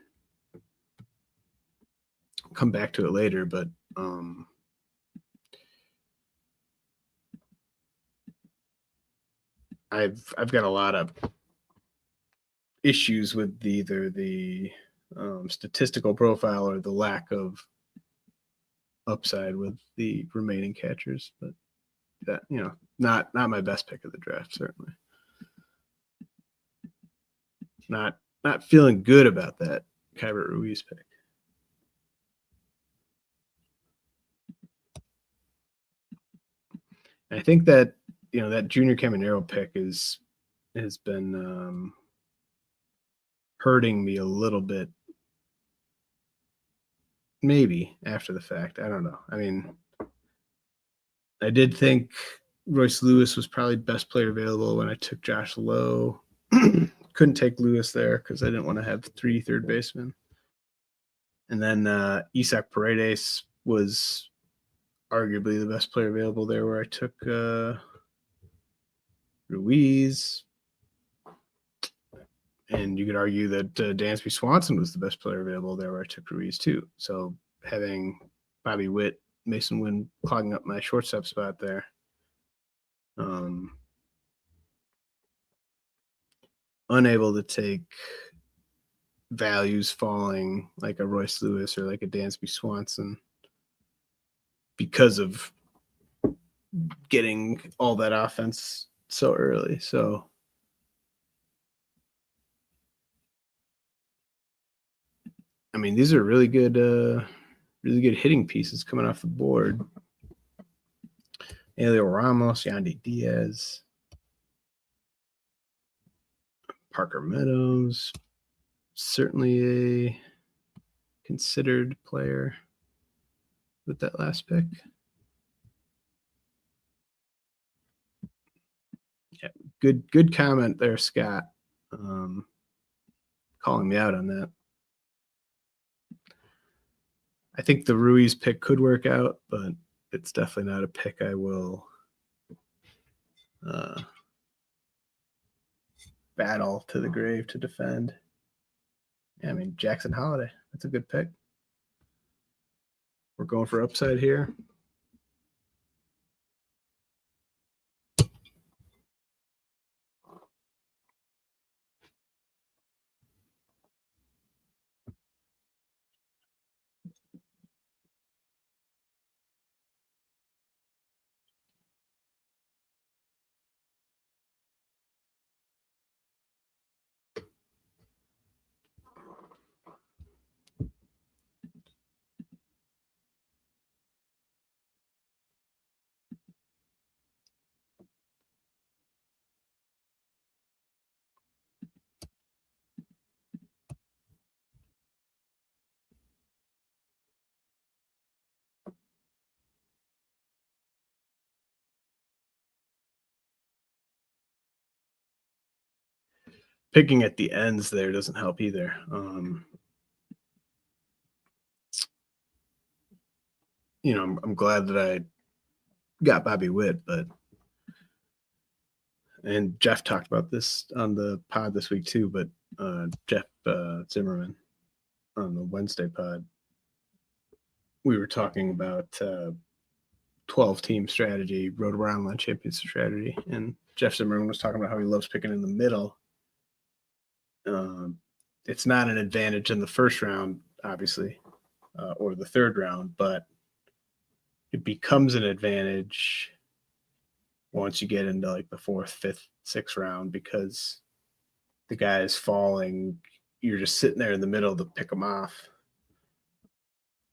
come back to it later, but I've got a lot of issues with either the statistical profile or the lack of upside with the remaining catchers, but that not my best pick of the draft, certainly. Not feeling good about that Kyber Ruiz pick. I think that that Junior Caminero pick has been hurting me a little bit. Maybe after the fact, I don't know. I mean, I did think Royce Lewis was probably best player available when I took Josh Lowe. Couldn't take Lewis there because I didn't want to have 3 third basemen. And then Isaac Paredes was arguably the best player available there, where I took Ruiz. And you could argue that Dansby Swanson was the best player available there, where I took Ruiz too. So having Bobby Witt, Mason Wynn clogging up my shortstop spot there, unable to take values falling like a Royce Lewis or like a Dansby Swanson because of getting all that offense so early. So I mean, these are really good hitting pieces coming off the board. Elio Ramos, Yandy Diaz, Parker Meadows, certainly a considered player with that last pick. Yeah, good comment there, Scott. Calling me out on that. I think the Ruiz pick could work out, but it's definitely not a pick I will battle to the grave to defend. Yeah, I mean, Jackson Holiday, that's a good pick. We're going for upside here. Picking at the ends there doesn't help either. I'm glad that I got Bobby Witt, and Jeff talked about this on the pod this week too, but Jeff Zimmerman on the Wednesday pod, we were talking about 12-team strategy, RotoWire Online Championship strategy, and Jeff Zimmerman was talking about how he loves picking in the middle. It's not an advantage in the first round, obviously, or the third round, but it becomes an advantage once you get into like the fourth, fifth, sixth round, because the guy is falling. You're just sitting there in the middle to pick them off.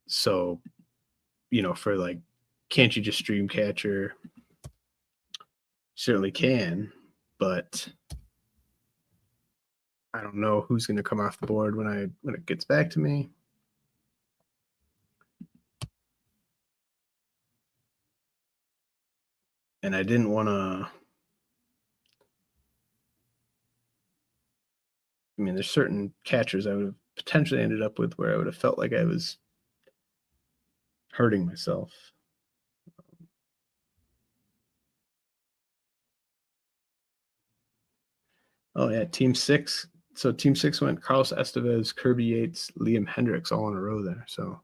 So, for like, can't you just stream catcher? Certainly can, but I don't know who's going to come off the board when it gets back to me. And I didn't want to. I mean, there's certain catchers I would have potentially ended up with where I would have felt like I was hurting myself. Oh, yeah, Team 6. So Team 6 went Carlos Estevez, Kirby Yates, Liam Hendricks all in a row there. So,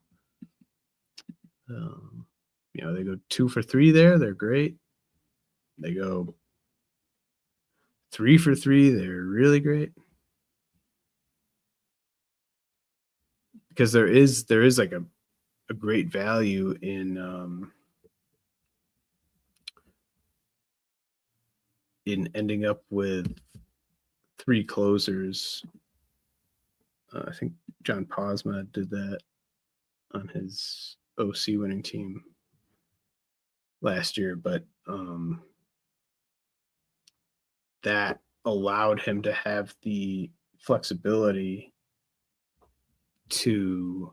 they go 2 for 3 there. They're great. They go 3 for 3. They're really great. Because there is like a great value in ending up with 3 closers. I think John Posma did that on his OC winning team last year, but that allowed him to have the flexibility to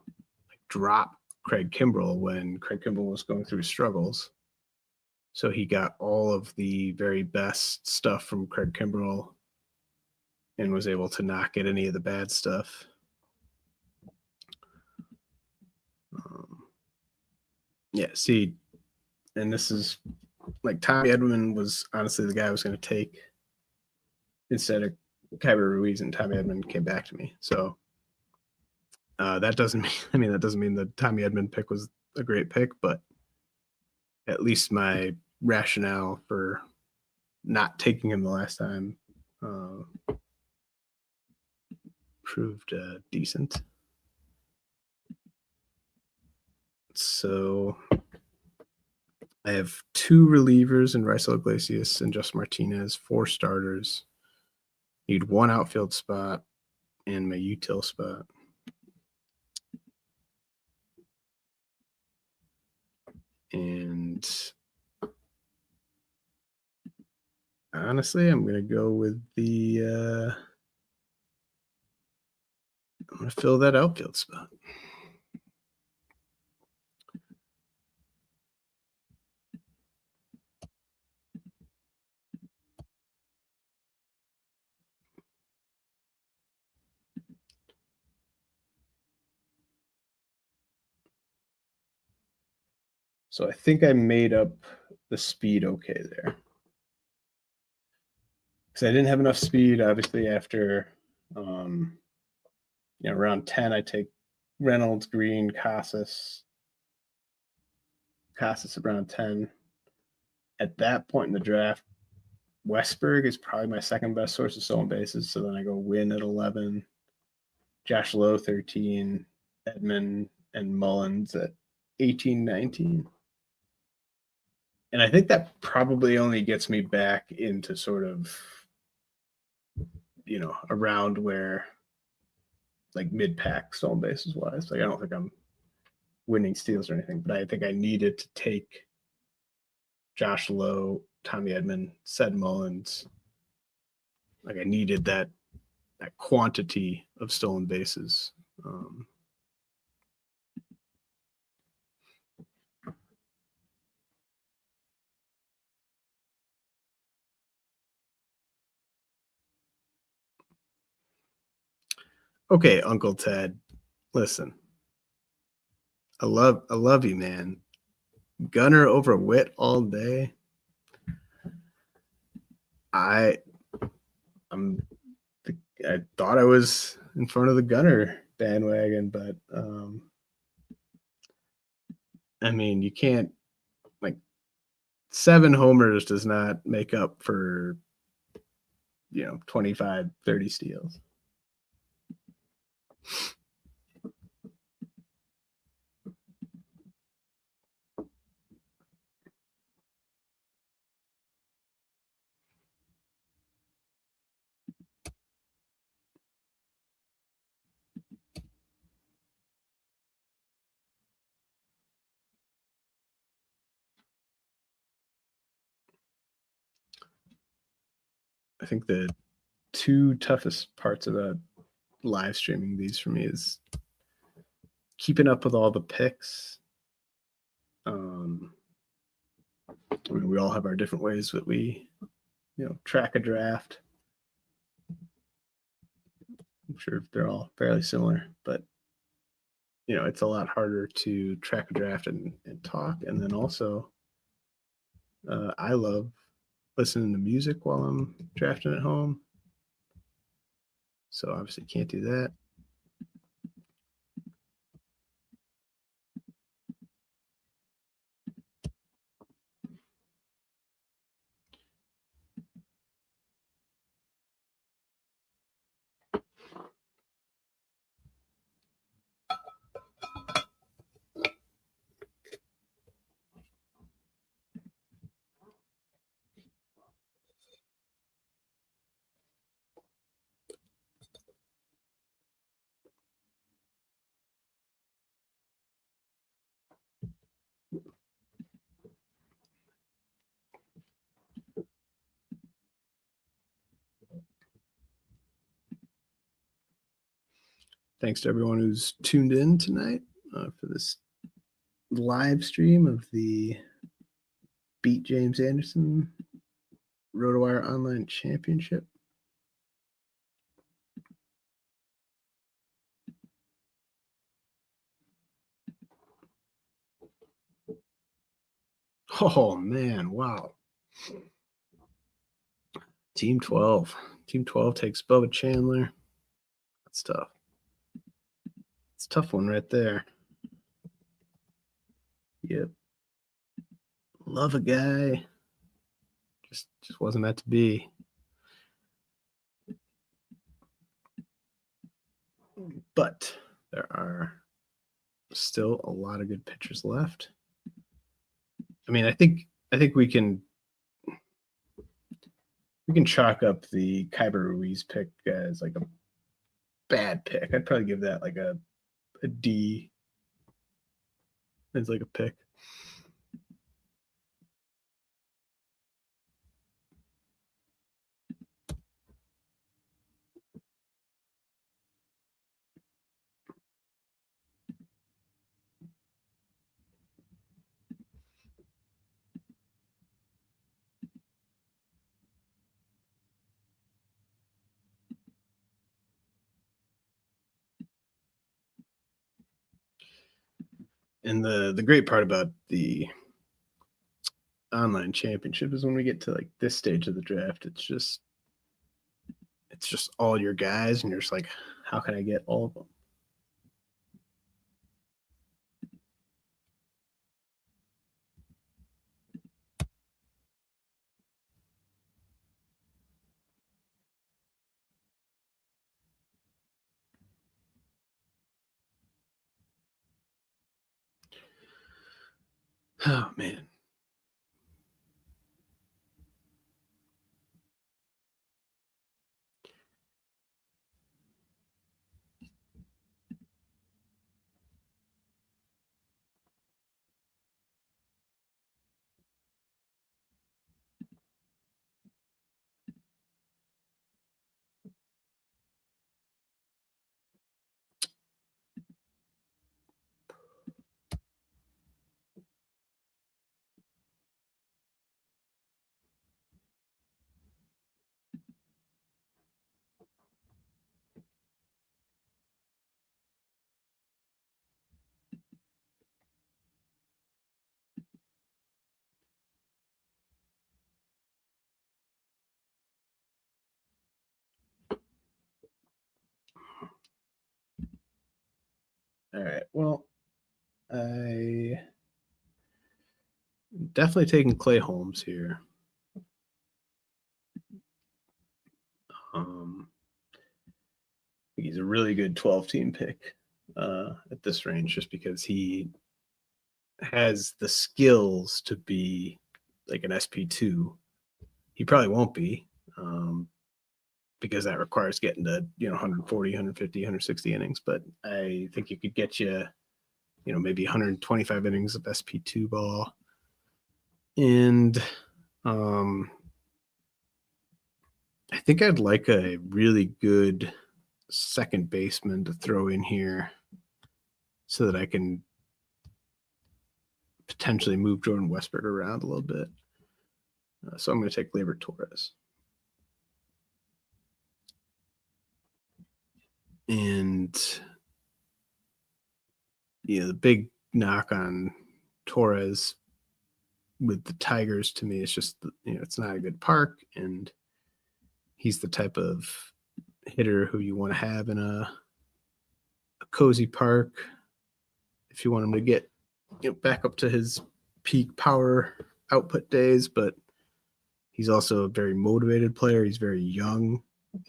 drop Craig Kimbrell when Craig Kimbrell was going through struggles. So he got all of the very best stuff from Craig Kimbrell and was able to not get any of the bad stuff. See, and this is like Tommy Edman was honestly the guy I was going to take instead of Kyber Ruiz, and Tommy Edman came back to me. So that doesn't mean the Tommy Edman pick was a great pick, but at least my rationale for not taking him the last time proved decent. So I have 2 relievers in Raisel Iglesias and Justin Martinez, 4 starters. Need 1 outfield spot and my util spot. And honestly, I'm going to go with the I'm going to fill that outfield spot. So I think I made up the speed okay there. Because I didn't have enough speed, obviously, after around 10, I take Reynolds, Green, Casas around 10. At that point in the draft, Westberg is probably my second best source of stolen bases. So then I go Wynn at 11, Josh Lowe 13, Edman and Mullins at 18, 19. And I think that probably only gets me back into sort of, around where like mid-pack stolen bases wise. Like I don't think I'm winning steals or anything, but I think I needed to take Josh Lowe, Tommy Edman, Sed Mullins. Like I needed that quantity of stolen bases. Okay, Uncle Ted, listen. I love you, man. Gunner over Witt all day. I thought I was in front of the Gunner bandwagon, but I mean, you can't, like, 7 homers does not make up for 25, 30 steals. I think the 2 toughest parts about live streaming these for me is keeping up with all the picks. I mean, we all have our different ways that we, track a draft. I'm sure they're all fairly similar, but it's a lot harder to track a draft and talk. And then also, I love listening to music while I'm drafting at home. So obviously can't do that. Thanks to everyone who's tuned in tonight for this live stream of the Beat James Anderson RotoWire Online Championship. Oh, man, wow. Team 12. Team 12 takes Bubba Chandler. That's tough. It's a tough one right there. Yep. Love a guy. Just wasn't meant to be. But there are still a lot of good pitchers left. I mean, I think we can chalk up the Kyber Ruiz pick as like a bad pick. I'd probably give that like a D as like a pick. And the great part about the online championship is when we get to like this stage of the draft, it's just all your guys, and you're just like, how can I get all of them? Oh man. All right. Well, I definitely taking Clay Holmes here. He's a really good 12-team pick at this range, just because he has the skills to be like an SP2. He probably won't be, because that requires getting to 140, 150, 160 innings. But I think you could get maybe 125 innings of SP2 ball, and I think I'd like a really good second baseman to throw in here so that I can potentially move Jordan Westburg around a little bit. So I'm going to take Gleyber Torres. And the big knock on Torres with the Tigers to me is just it's not a good park, and he's the type of hitter who you want to have in a cozy park if you want him to get back up to his peak power output days. But he's also a very motivated player. He's very young.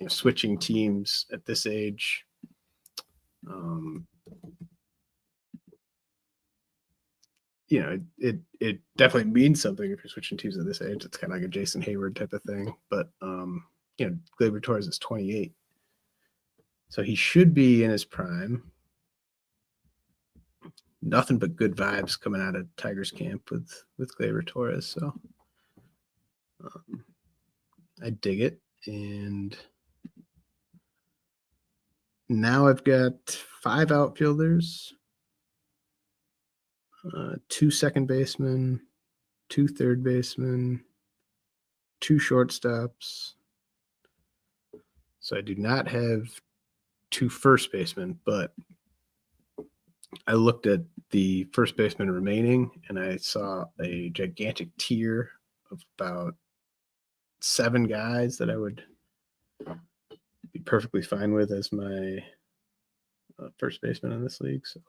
Switching teams at this age, it definitely means something if you're switching teams at this age. It's kind of like a Jason Hayward type of thing. But Gleyber Torres is 28, so he should be in his prime. Nothing but good vibes coming out of Tigers camp with Gleyber Torres. So I dig it. And now I've got 5 outfielders, 2 second basemen, 2 third basemen, 2 shortstops. So I do not have 2 first basemen, but I looked at the first baseman remaining, and I saw a gigantic tier of about 7 guys that I would be perfectly fine with as my first baseman in this league. So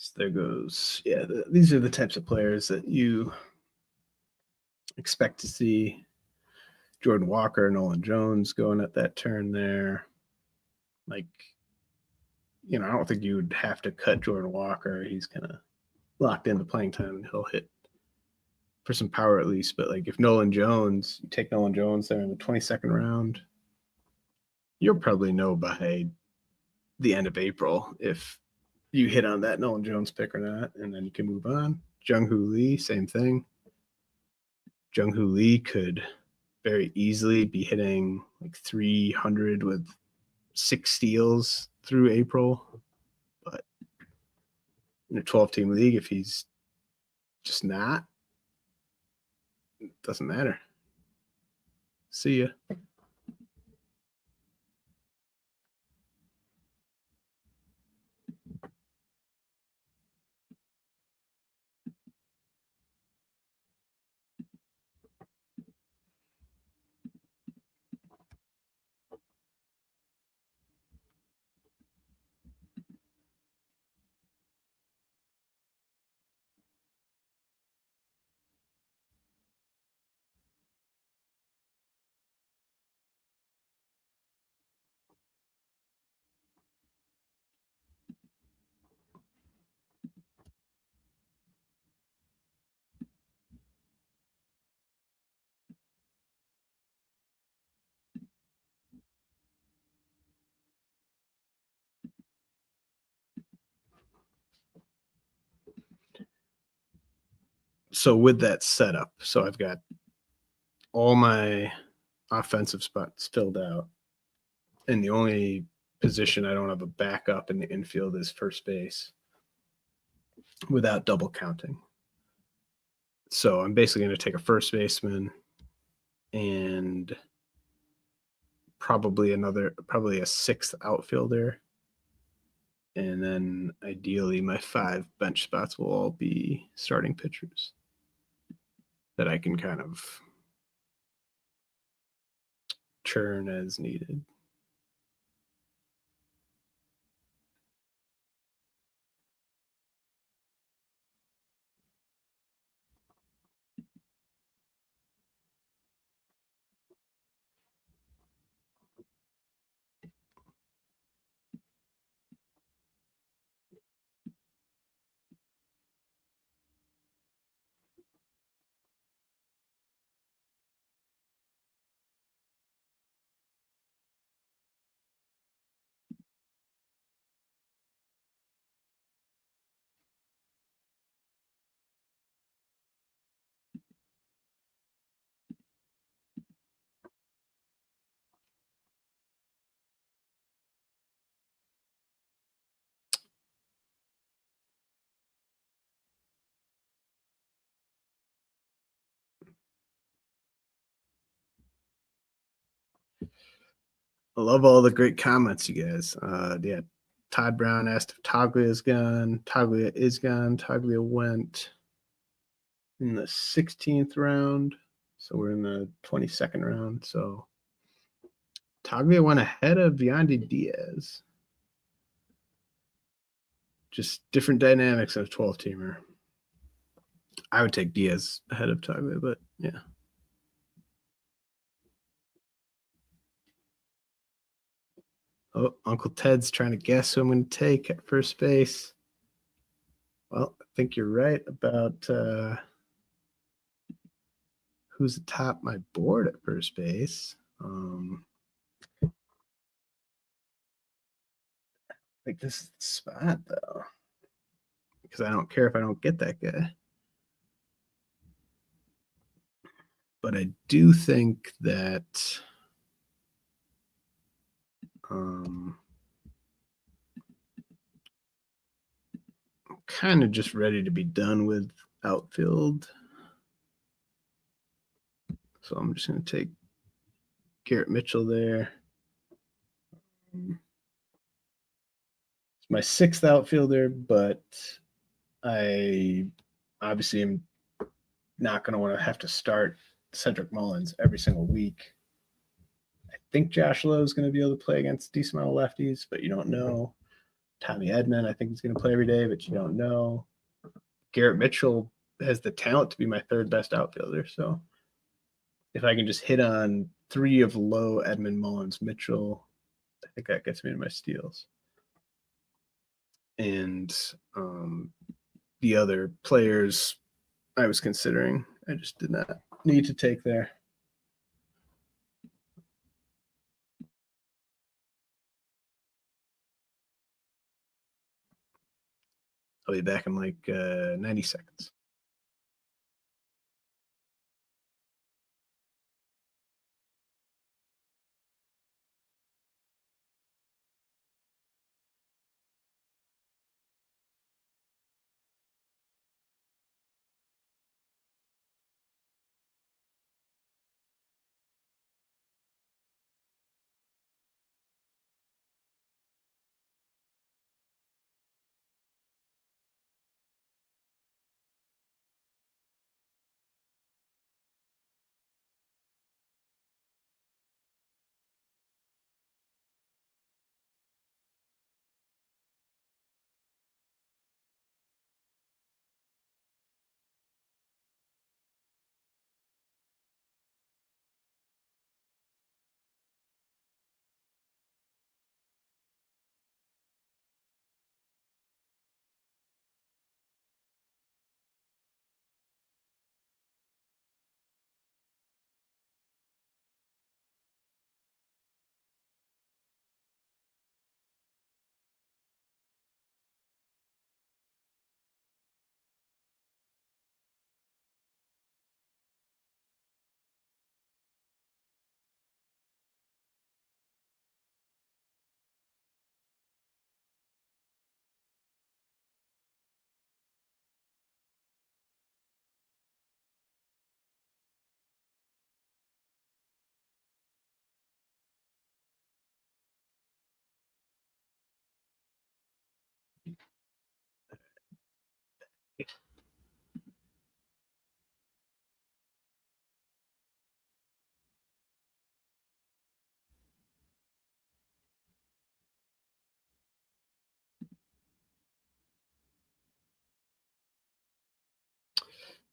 So there goes. Yeah, these are the types of players that you expect to see. Jordan Walker, Nolan Jones going at that turn there. Like, I don't think you would have to cut Jordan Walker. He's kind of locked into playing time and he'll hit for some power at least. But like if Nolan Jones, you take Nolan Jones there in the 22nd round, you'll probably know by the end of April if you hit on that Nolan Jones pick or not, and then you can move on. Jung-Hoo Lee, same thing. Jung-Hoo Lee could very easily be hitting like 300 with 6 steals through April. But in a 12-team league, if he's just not, it doesn't matter. See ya. So with that setup, so I've got all my offensive spots filled out, and the only position I don't have a backup in the infield is first base without double counting. So I'm basically going to take a first baseman and probably a sixth outfielder. And then ideally my 5 bench spots will all be starting pitchers that I can kind of churn as needed. I love all the great comments, you guys. Yeah, Todd Brown asked if Toglia is gone. Toglia is gone. Toglia went in the 16th round. So we're in the 22nd round. So Toglia went ahead of Yandy Diaz. Just different dynamics of 12-teamer. I would take Diaz ahead of Toglia, but yeah. Oh, Uncle Ted's trying to guess who I'm going to take at first base. Well, I think you're right about who's atop my board at first base. I think this is the spot, though, because I don't care if I don't get that guy. But I do think that I'm kind of just ready to be done with outfield. So I'm just going to take Garrett Mitchell there. It's my 6th outfielder, but I obviously am not going to want to have to start Cedric Mullins every single week. I think Josh Lowe is going to be able to play against a decent amount of lefties, but you don't know. Tommy Edman, I think he's going to play every day, but you don't know. Garrett Mitchell has the talent to be my third best outfielder. So if I can just hit on 3 of Lowe, Edman, Mullins, Mitchell, I think that gets me to my steals. And the other players I was considering, I just did not need to take there. I'll be back in like 90 seconds.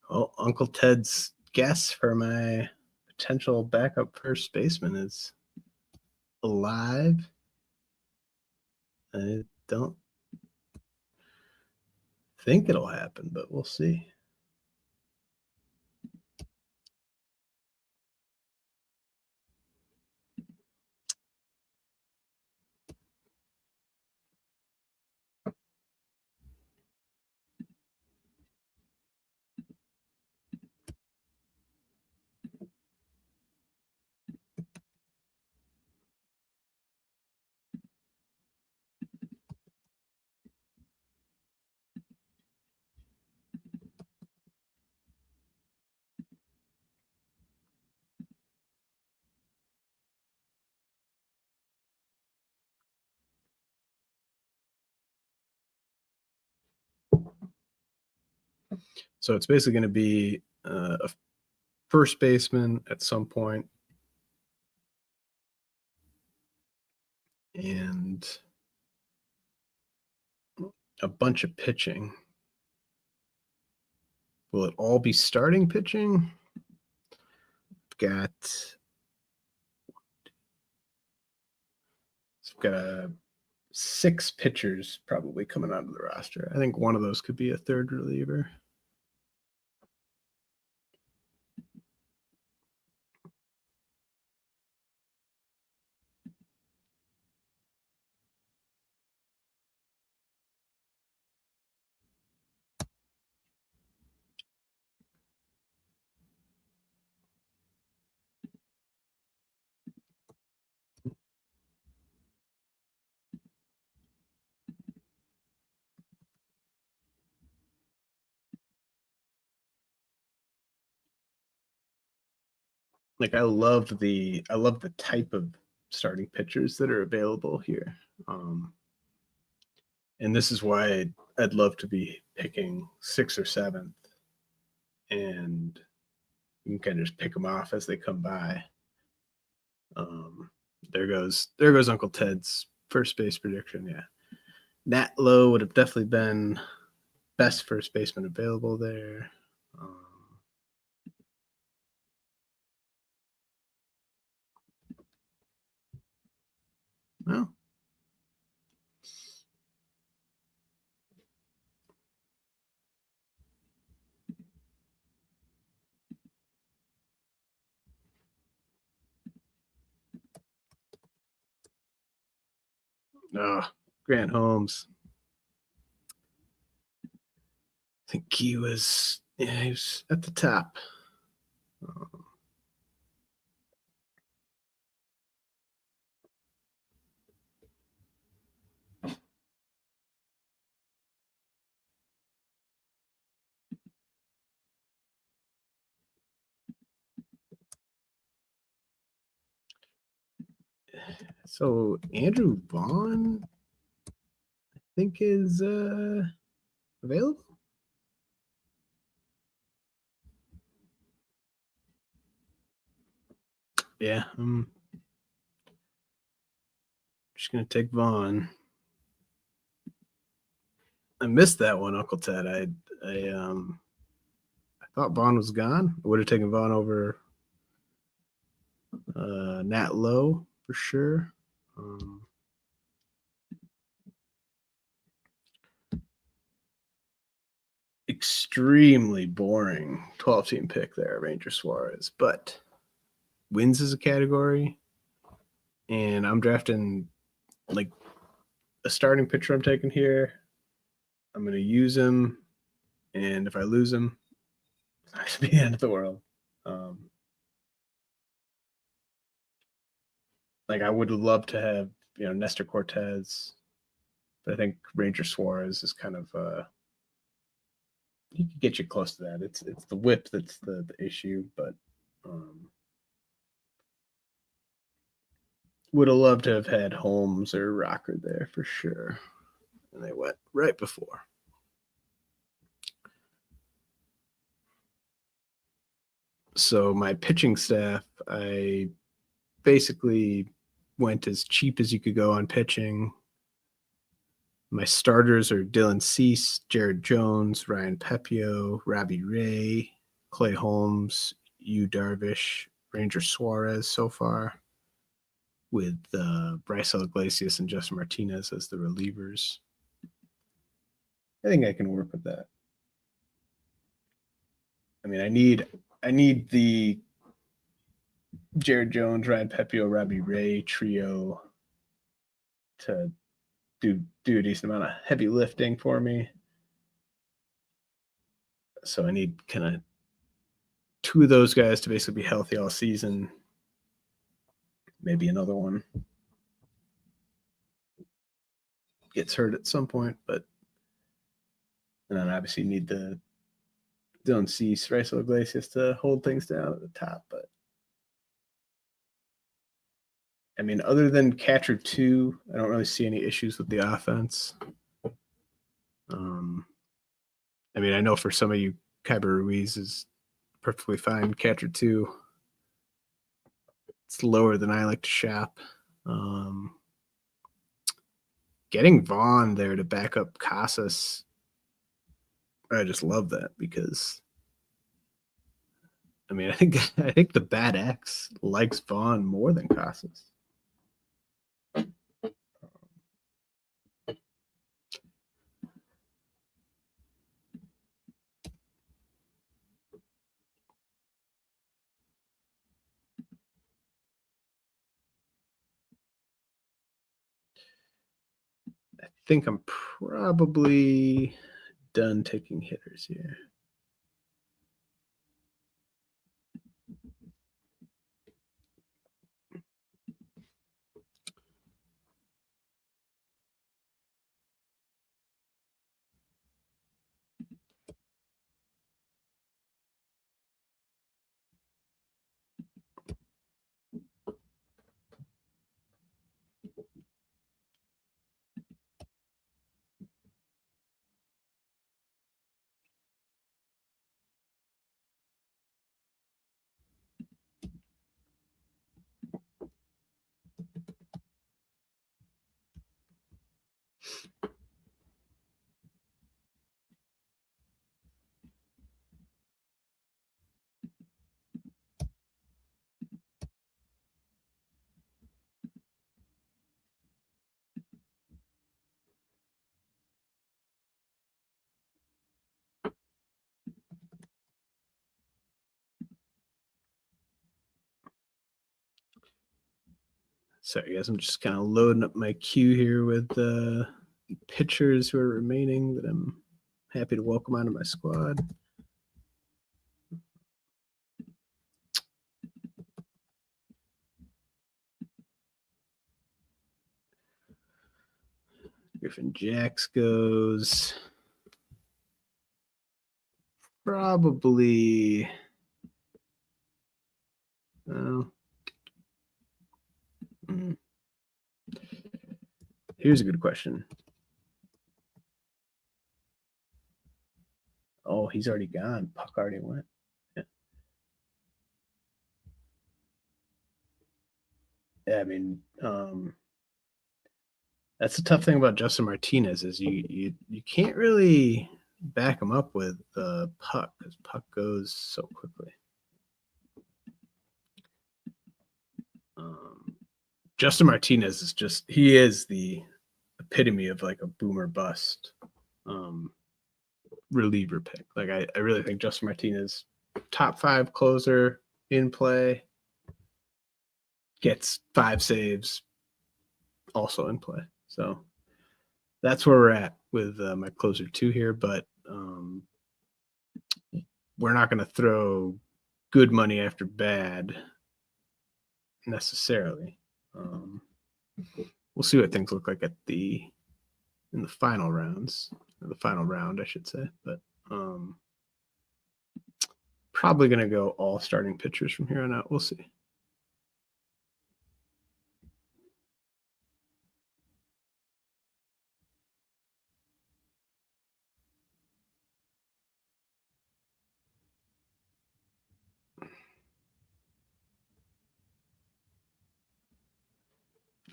Well, Uncle Ted's guess for my potential backup first baseman is alive. I don't think it'll happen, but we'll see. So it's basically going to be a first baseman at some point, and a bunch of pitching. Will it all be starting pitching? Got 6 pitchers probably coming out of the roster. I think one of those could be a third reliever. Like I love the type of starting pitchers that are available here. And this is why I'd love to be picking 6th or 7th, and you can kind of just pick them off as they come by. There goes Uncle Ted's first base prediction. Yeah, Nat Lowe would have definitely been best first baseman available there. Well, Grant Holmes. I think he was at the top. So Andrew Vaughn, I think, is available. Yeah, I'm just gonna take Vaughn. I missed that one, Uncle Ted. I thought Vaughn was gone. I would have taken Vaughn over Nat Lowe for sure. Extremely boring 12-team pick there, Ranger Suarez, but wins as a category, and I'm drafting like a starting pitcher. I'm taking here. I'm going to use him, and if I lose him, it's the end of the world. Like I would love to have Nestor Cortez, but I think Ranger Suarez is kind of he could get you close to that. It's the whip that's the issue, but would have loved to have had Holmes or Rocker there for sure, and they went right before. So my pitching staff, I basically went as cheap as you could go on pitching. My starters are Dylan Cease, Jared Jones, Ryan Pepio, Robbie Ray, Clay Holmes, Yu Darvish, Ranger Suarez so far, with Bryce Iglesias and Justin Martinez as the relievers. I think I can work with that. I mean, I need the Jared Jones, Ryan Pepio, Robbie Ray trio to do a decent amount of heavy lifting for me. So I need kind of two of those guys to basically be healthy all season. Maybe another one gets hurt at some point, but and then obviously need the Dylan Cease, Bryce Iglesias to hold things down at the top. But I mean, other than catcher 2, I don't really see any issues with the offense. I mean, I know for some of you, Kyber Ruiz is perfectly fine. Catcher 2, it's lower than I like to shop. Getting Vaughn there to back up Casas, I just love that because I mean, I think the Bad X likes Vaughn more than Casas. I think I'm probably done taking hitters here. Sorry, guys. I'm just kind of loading up my queue here with the pitchers who are remaining that I'm happy to welcome onto my squad. Griffin Jacks goes. Probably. Here's a good question. Oh, he's already gone. Puck already went. Yeah, I mean, that's the tough thing about Justin Martinez is you can't really back him up with Puck because Puck goes so quickly. Justin Martinez is he is the epitome of like a boomer bust reliever pick. Like I really think Justin Martinez, top 5 closer in play, gets 5 saves, also in play. So that's where we're at with my closer 2 here, but we're not going to throw good money after bad necessarily. We'll see what things look like in the final rounds, or the final round, I should say. But probably going to go all starting pitchers from here on out. We'll see.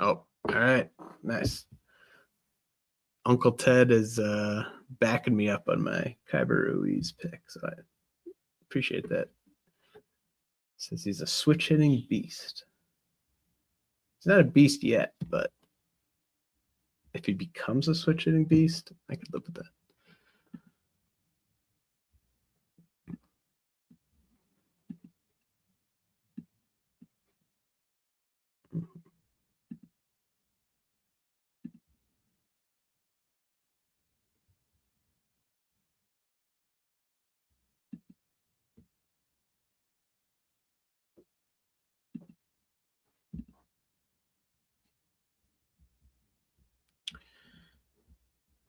Oh, all right. Nice. Uncle Ted is backing me up on my Kyber Ruiz pick, so I appreciate that. Says he's a switch hitting beast. He's not a beast yet, but if he becomes a switch hitting beast, I could live with that.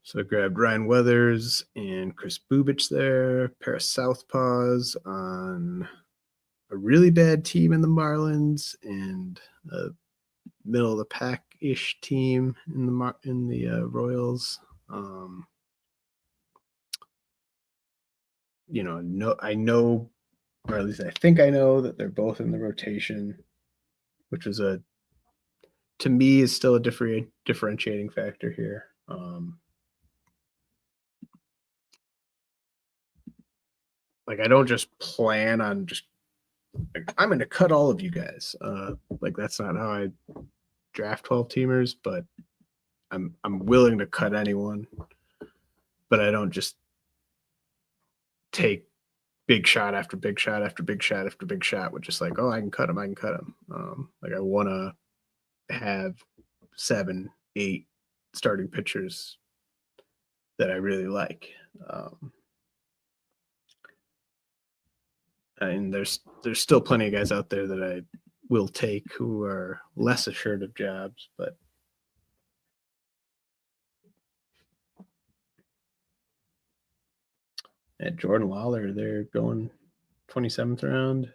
So I grabbed Ryan Weathers and Chris Bubich there, pair of Southpaws on a really bad team in the Marlins and a middle of the pack-ish team in the Royals. I know, or at least I think I know that they're both in the rotation, which was to me is still a differentiating factor here. Like I don't just plan on I'm going to cut all of you guys. Like that's not how I draft 12 teamers, but I'm willing to cut anyone, but I don't just take big shot after big shot after big shot after big shot with just like, oh, I can cut him. Like I want to have 7, 8 starting pitchers that I really like. And there's still plenty of guys out there that I will take who are less assured of jobs, but at Jordan Lawler, they're going 27th round.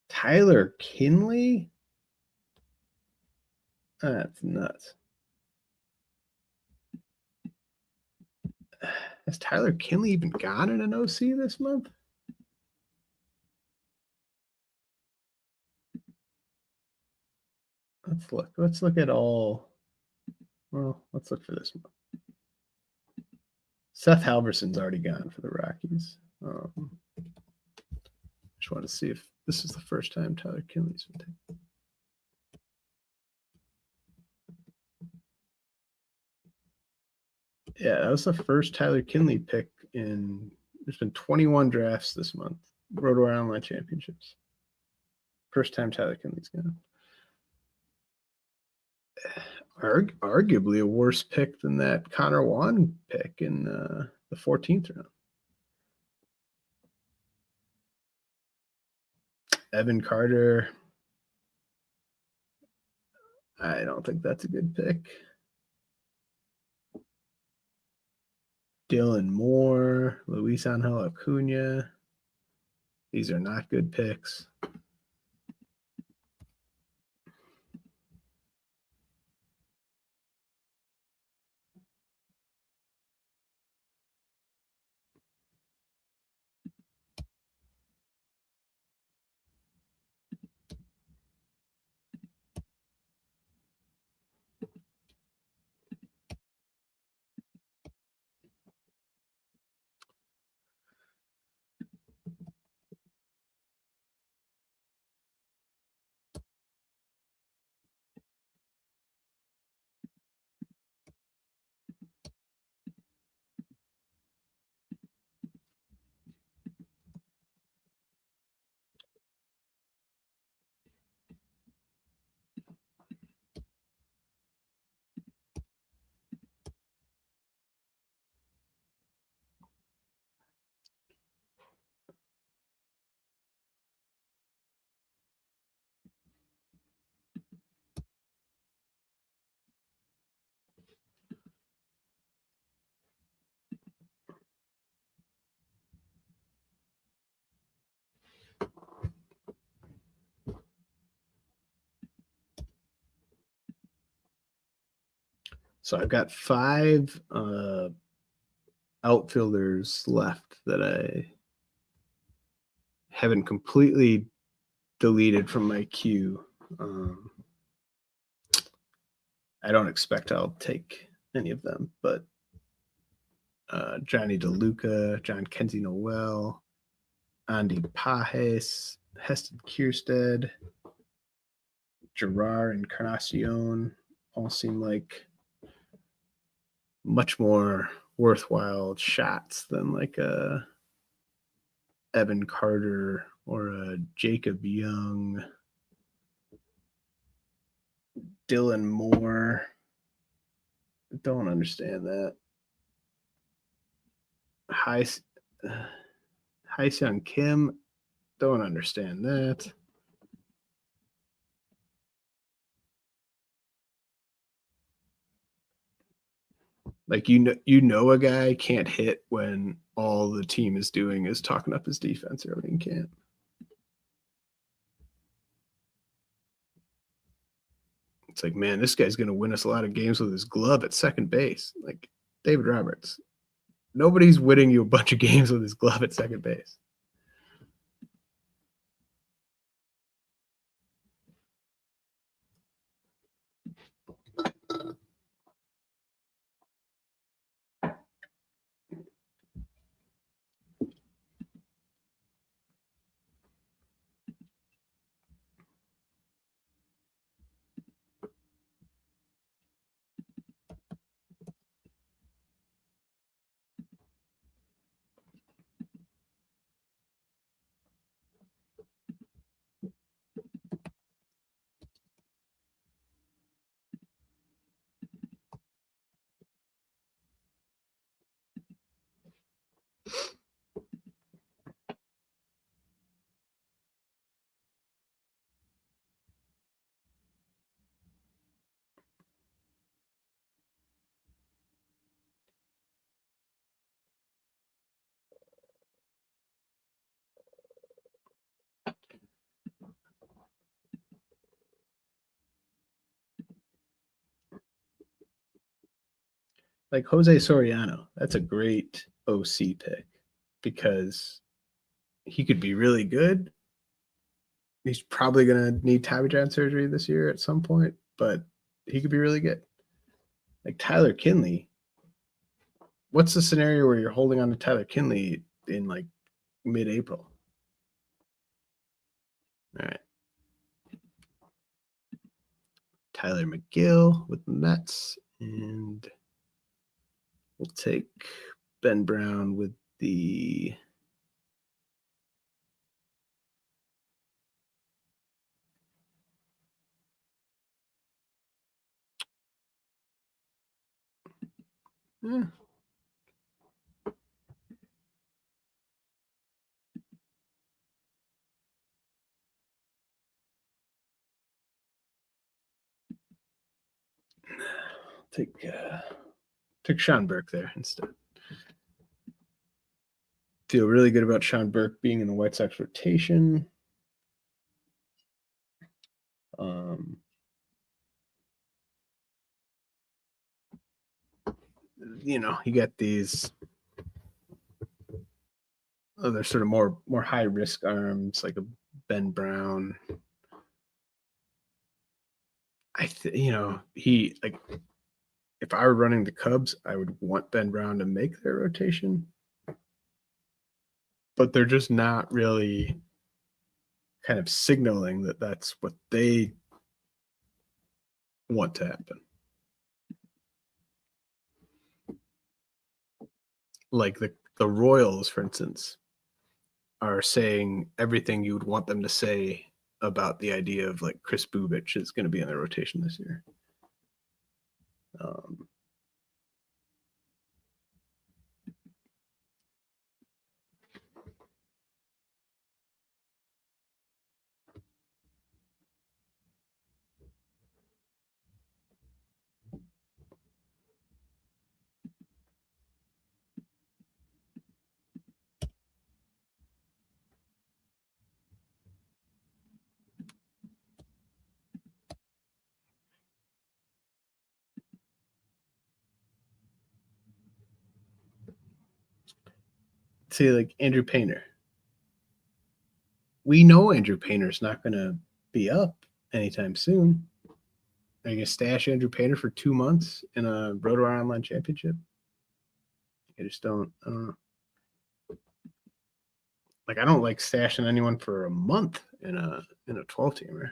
Tyler Kinley? That's nuts. Has Tyler Kinley even gone in an OC this month? Let's look. Let's look at all. Well, let's look for this month. Seth Halverson's already gone for the Rockies. Just want to see if this is the first time Tyler Kinley's been taken. Yeah, that was the first Tyler Kinley pick in. There's been 21 drafts this month. RotoWire Online Championships. First time Tyler Kinley's gone. Arguably a worse pick than that Connor Juan pick in the 14th round. Evan Carter. I don't think that's a good pick. Dylan Moore, Luis Angel Acuna. These are not good picks. So I've got 5 outfielders left that I haven't completely deleted from my queue. I don't expect I'll take any of them, but Johnny DeLuca, John Kenzie Noel, Andy Pajes, Heston Kierstead, Gerard Encarnacion all seem like much more worthwhile shots than like a Evan Carter or a Jacob Young, Dylan Moore. Don't understand that. Hyseung Kim. Don't understand that. Like you know a guy can't hit when all the team is doing is talking up his defense early in camp. It's like, man, this guy's going to win us a lot of games with his glove at second base. Like David Roberts. Nobody's winning you a bunch of games with his glove at second base. Like Jose Soriano, that's a great OC pick because he could be really good. He's probably going to need Tommy John surgery this year at some point, but he could be really good. Like Tyler Kinley, what's the scenario where you're holding on to Tyler Kinley in like mid-April? All right. Tyler McGill with the Mets and We'll take Ben Brown with the take Sean Burke there instead. Feel really good about Sean Burke being in the White Sox rotation. You get these other sort of more high risk arms like a Ben Brown. He like if I were running the Cubs, I would want Ben Brown to make their rotation, but they're just not really kind of signaling that that's what they want to happen. Like the Royals, for instance, are saying everything you would want them to say about the idea of like Chris Bubich is going to be in their rotation this year. See, like Andrew Painter. We know Andrew Painter's not going to be up anytime soon. Are you going to stash Andrew Painter for 2 months in a RotoWire Online Championship? I just don't. I don't know. Like I don't like stashing anyone for a month in a 12-teamer.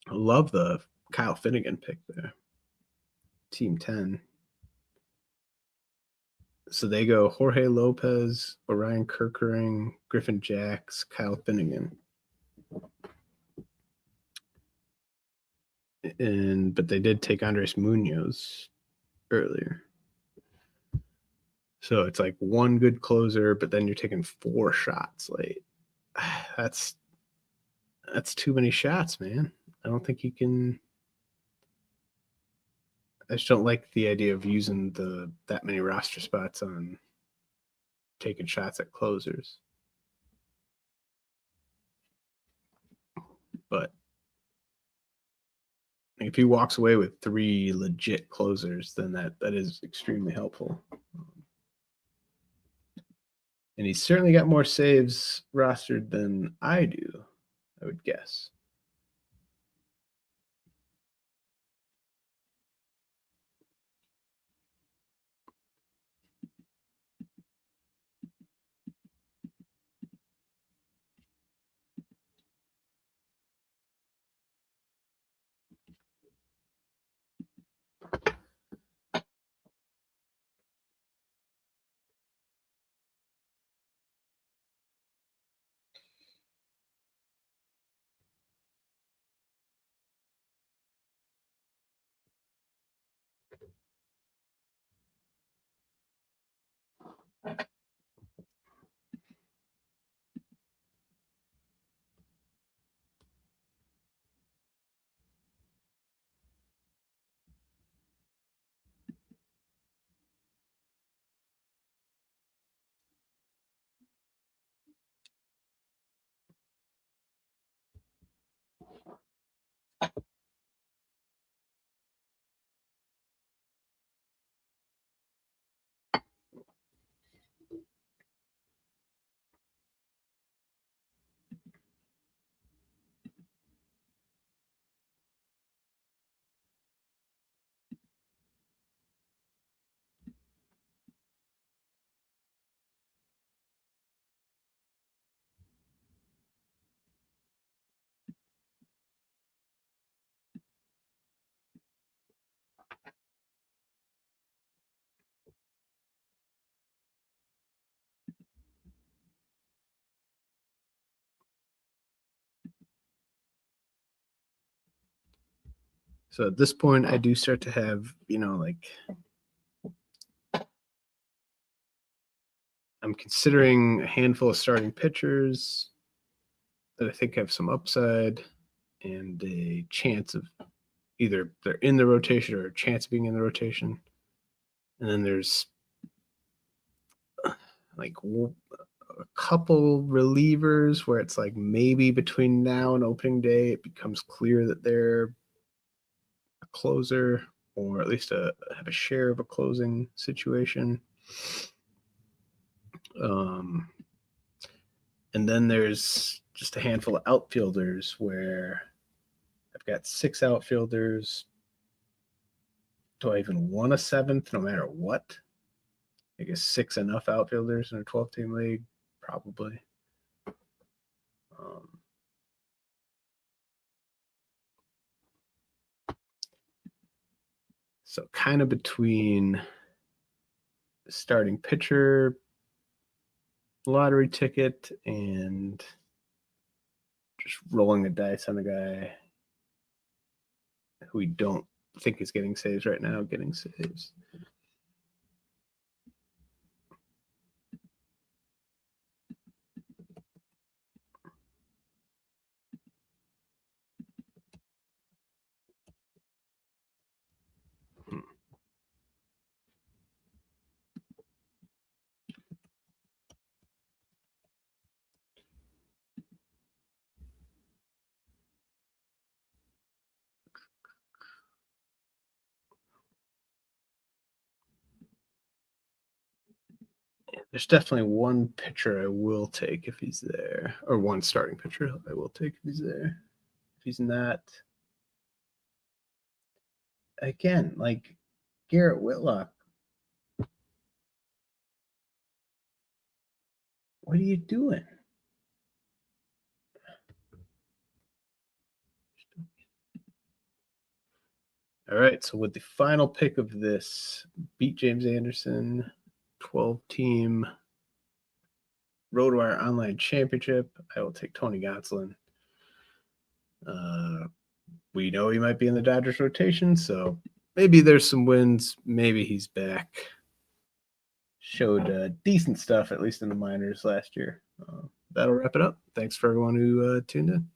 I love the Kyle Finnegan pick there. Team 10. So they go Jorge Lopez, Orion Kerkering, Griffin Jacks, Kyle Finnegan. But they did take Andres Munoz earlier. So it's like one good closer, but then you're taking 4 shots late. That's too many shots, man. I don't think you can. I just don't like the idea of using that many roster spots on taking shots at closers. But if he walks away with 3 legit closers, then that is extremely helpful. And he's certainly got more saves rostered than I do, I would guess. So at this point, I do start to have, like I'm considering a handful of starting pitchers that I think have some upside and a chance of either they're in the rotation or a chance of being in the rotation. And then there's like a couple relievers where it's like maybe between now and opening day, it becomes clear that they're a closer or at least have a share of a closing situation. And then there's just a handful of outfielders where I've got 6 outfielders. Do I even want a 7th no matter what? I guess 6 enough outfielders in a 12-team league? Probably. So kind of between the starting pitcher lottery ticket and just rolling the dice on a guy who we don't think is getting saves right now, getting saves. There's definitely one pitcher I will take if he's there, or one starting pitcher I will take if he's there. If he's not, again, like Garrett Whitlock, what are you doing? All right, so with the final pick of this, beat James Anderson, 12-team RotoWire Online Championship, I will take Tony Gonsolin. We know he might be in the Dodgers rotation, so maybe there's some wins. Maybe he's back. Showed decent stuff, at least in the minors last year. That'll wrap it up. Thanks for everyone who tuned in.